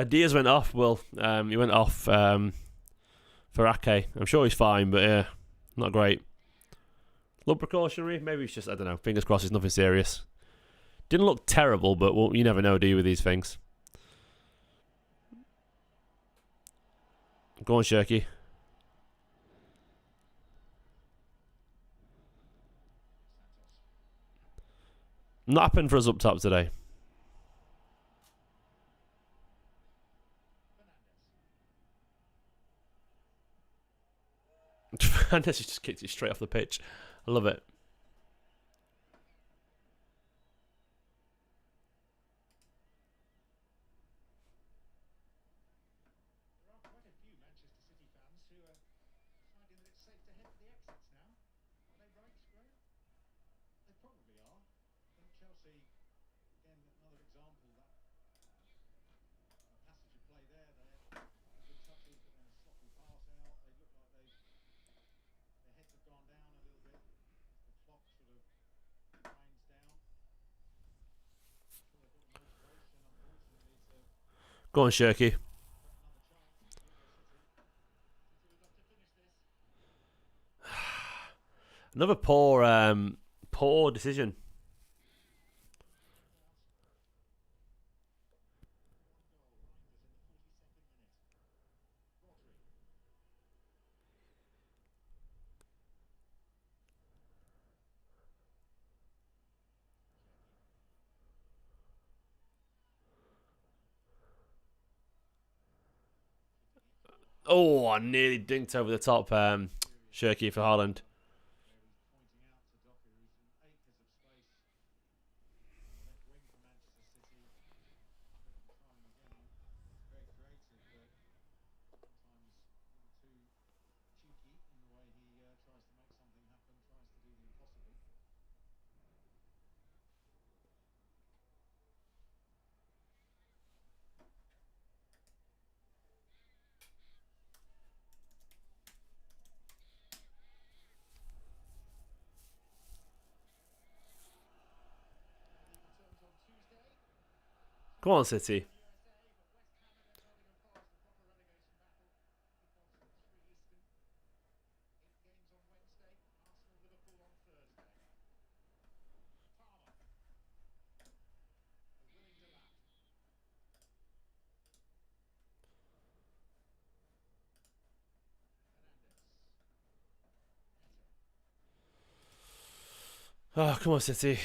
Diaz went off, Will. He went off for Ake. I'm sure he's fine, but yeah, not great. Little precautionary. Maybe it's just, I don't know. Fingers crossed it's nothing serious. Didn't look terrible, but well, you never know, do you, with these things? Go on, Shirky. Not happened for us up top today. Reijnders just kicked it straight off the pitch. I love it. Go on, Shirky. Another poor decision. Oh, I nearly dinked over the top, Shirky for Haaland. Go on, City. Oh, come on, City.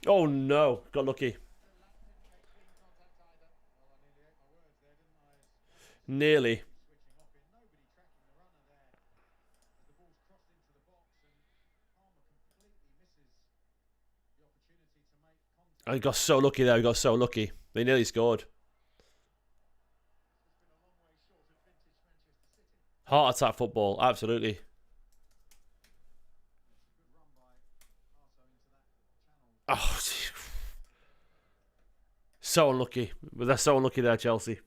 Oh, no. Got lucky. Nearly. I got so lucky there. We got so lucky. They nearly scored. Heart attack football. Absolutely. Oh, so unlucky. But they're so unlucky there, Chelsea.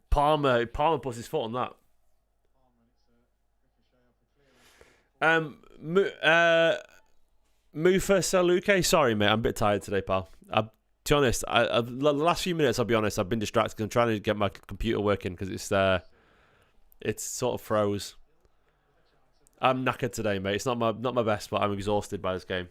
Palmer puts his foot on that. Mufa Saluke. Sorry, mate. I'm a bit tired today, pal. To be honest, the last few minutes, I'll be honest, I've been distracted. I'm trying to get my computer working because it's sort of froze. I'm knackered today, mate. It's not my best, but I'm exhausted by this game.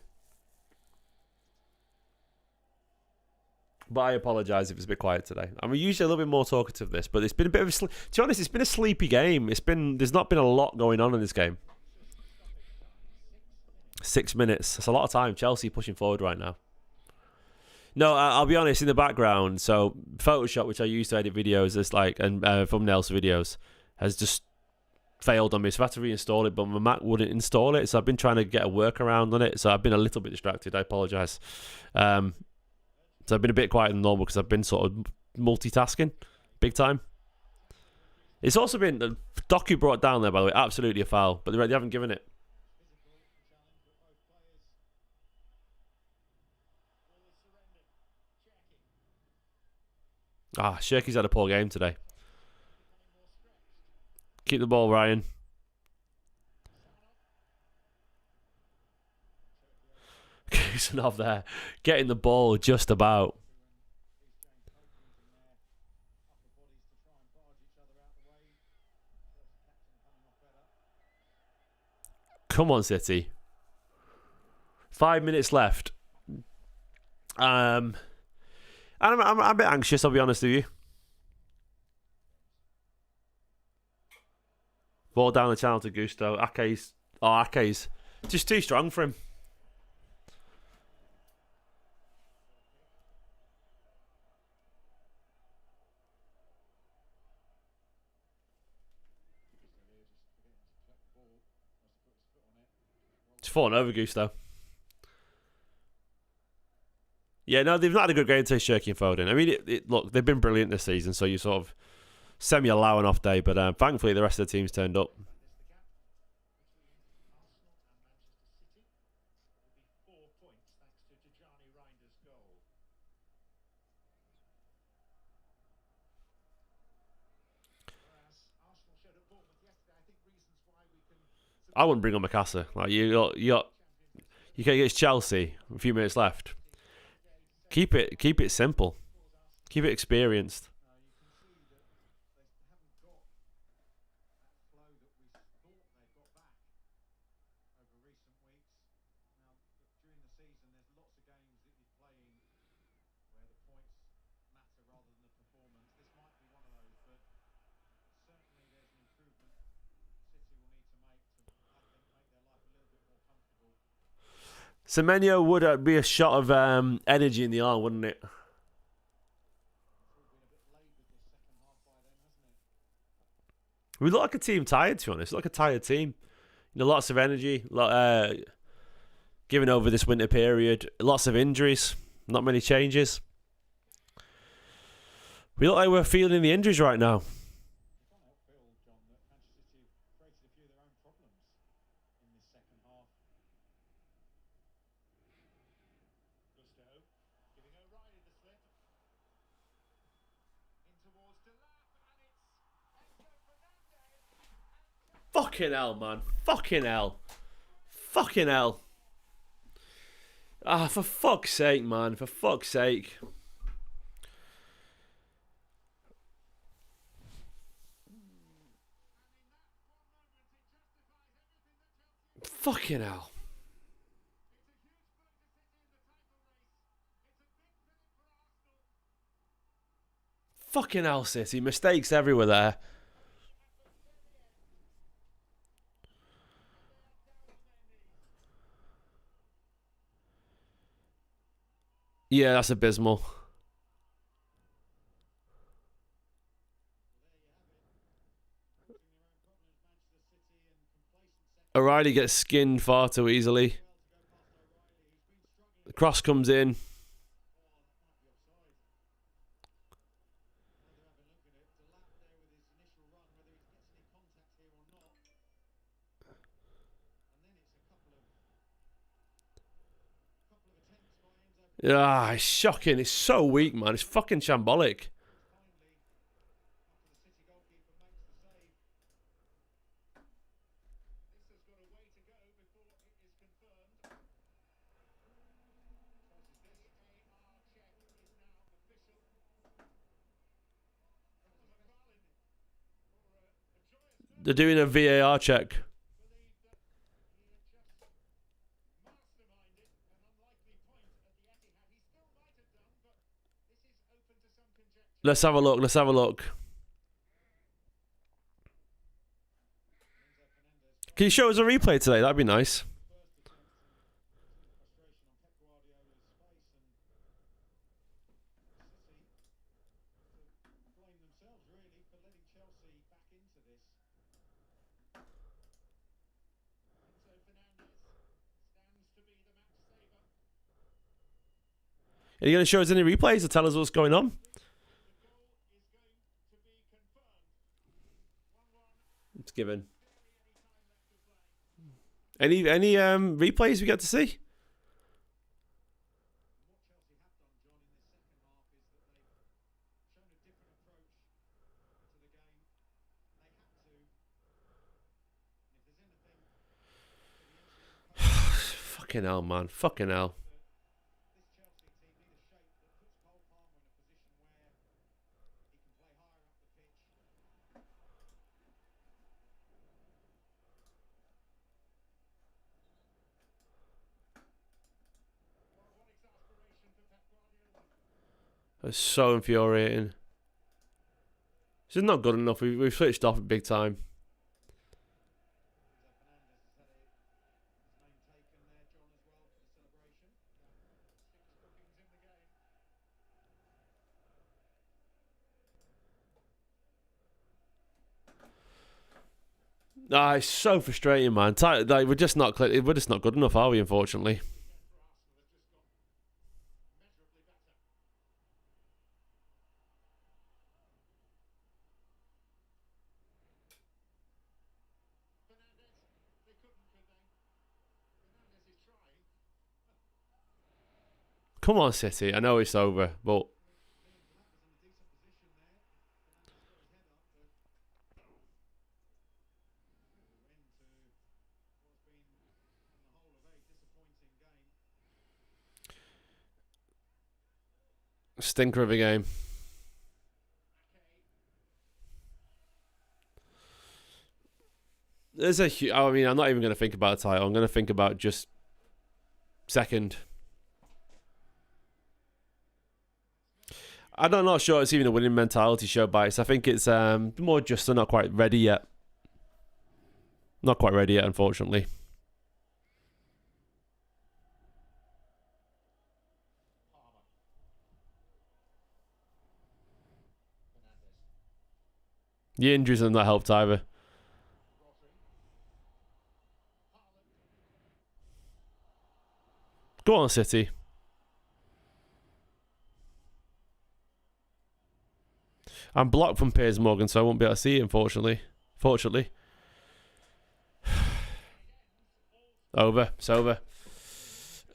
But I apologise if it's a bit quiet today. I'm usually a little bit more talkative this, but it's been a bit of to be honest, it's been a sleepy game. There's not been a lot going on in this game. 6 minutes. That's a lot of time. Chelsea pushing forward right now. No, I'll be honest. In the background, so Photoshop, which I use to edit videos, and thumbnails for videos, has just failed on me. So I've had to reinstall it, but my Mac wouldn't install it. So I've been trying to get a workaround on it. So I've been a little bit distracted. I apologise. So I've been a bit quieter than normal because I've been sort of multitasking, big time. It's also been Doku brought down there, by the way, absolutely a foul, but they haven't given it. Shirky's had a poor game today. Keep the ball, Ryan. Kusanov there, getting the ball just about. Come on, City. 5 minutes left. And I'm a bit anxious, I'll be honest with you. Ball down the channel to Gusto. Ake's just too strong for him. It's fallen over Gusto. Yeah, no, they've not had a good game today, Shirky and Foden. I mean, look, they've been brilliant this season, so you sort of semi-allow an off day, but thankfully the rest of the team's turned up. I wouldn't bring on Mikasa. Like you can get Chelsea. A few minutes left. Keep it simple. Keep it experienced. Semenyo would be a shot of energy in the arm, wouldn't it? We look like a team tired, to be honest. Like a tired team. You know, lots of energy, giving over this winter period. Lots of injuries. Not many changes. We look like we're feeling the injuries right now. Fucking hell, man. Fucking hell. Fucking hell. Ah, for fuck's sake, man. For fuck's sake. Fucking hell. Fucking hell, City. Mistakes everywhere there. Yeah, that's abysmal. O'Reilly gets skinned far too easily. The cross comes in. Ah, it's shocking. It's so weak, man. It's fucking shambolic. They're doing a VAR check. Let's have a look. Let's have a look. Can you show us a replay today? That'd be nice. Are you going to show us any replays to tell us what's going on? It's given. Any replays we get to see? Fucking hell, man. Fucking hell. It's so infuriating. This is not good enough. We've switched off big time. Ah, it's so frustrating, man. Like, we're just not good enough, are we? Unfortunately. Come on, City. I know it's over, but stinker of a game. I mean, I'm not even going to think about a title. I'm going to think about just second. I'm not sure it's even a winning mentality show, Bites. I think it's more just they're not quite ready yet. Not quite ready yet, unfortunately. The injuries have not helped either. Go on, City. I'm blocked from Piers Morgan, so I won't be able to see it, unfortunately. Fortunately. Over. It's over.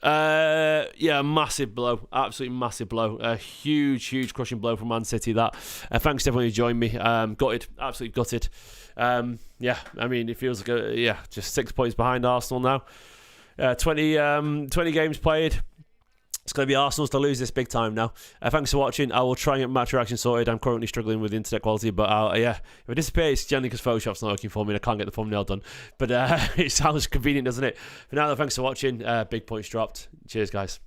Yeah, massive blow. Absolutely massive blow. A huge crushing blow from Man City, that. Thanks to everyone who joined me. Gutted. Absolutely gutted. Yeah, I mean, it feels like, just 6 points behind Arsenal now. 20 games played. It's going to be Arsenal's to lose this big time now. Thanks for watching. I will try and get match reaction sorted. I'm currently struggling with internet quality, but if I disappear, it's generally because Photoshop's not working for me and I can't get the thumbnail done. But it sounds convenient, doesn't it? For now, thanks for watching. Big points dropped. Cheers, guys.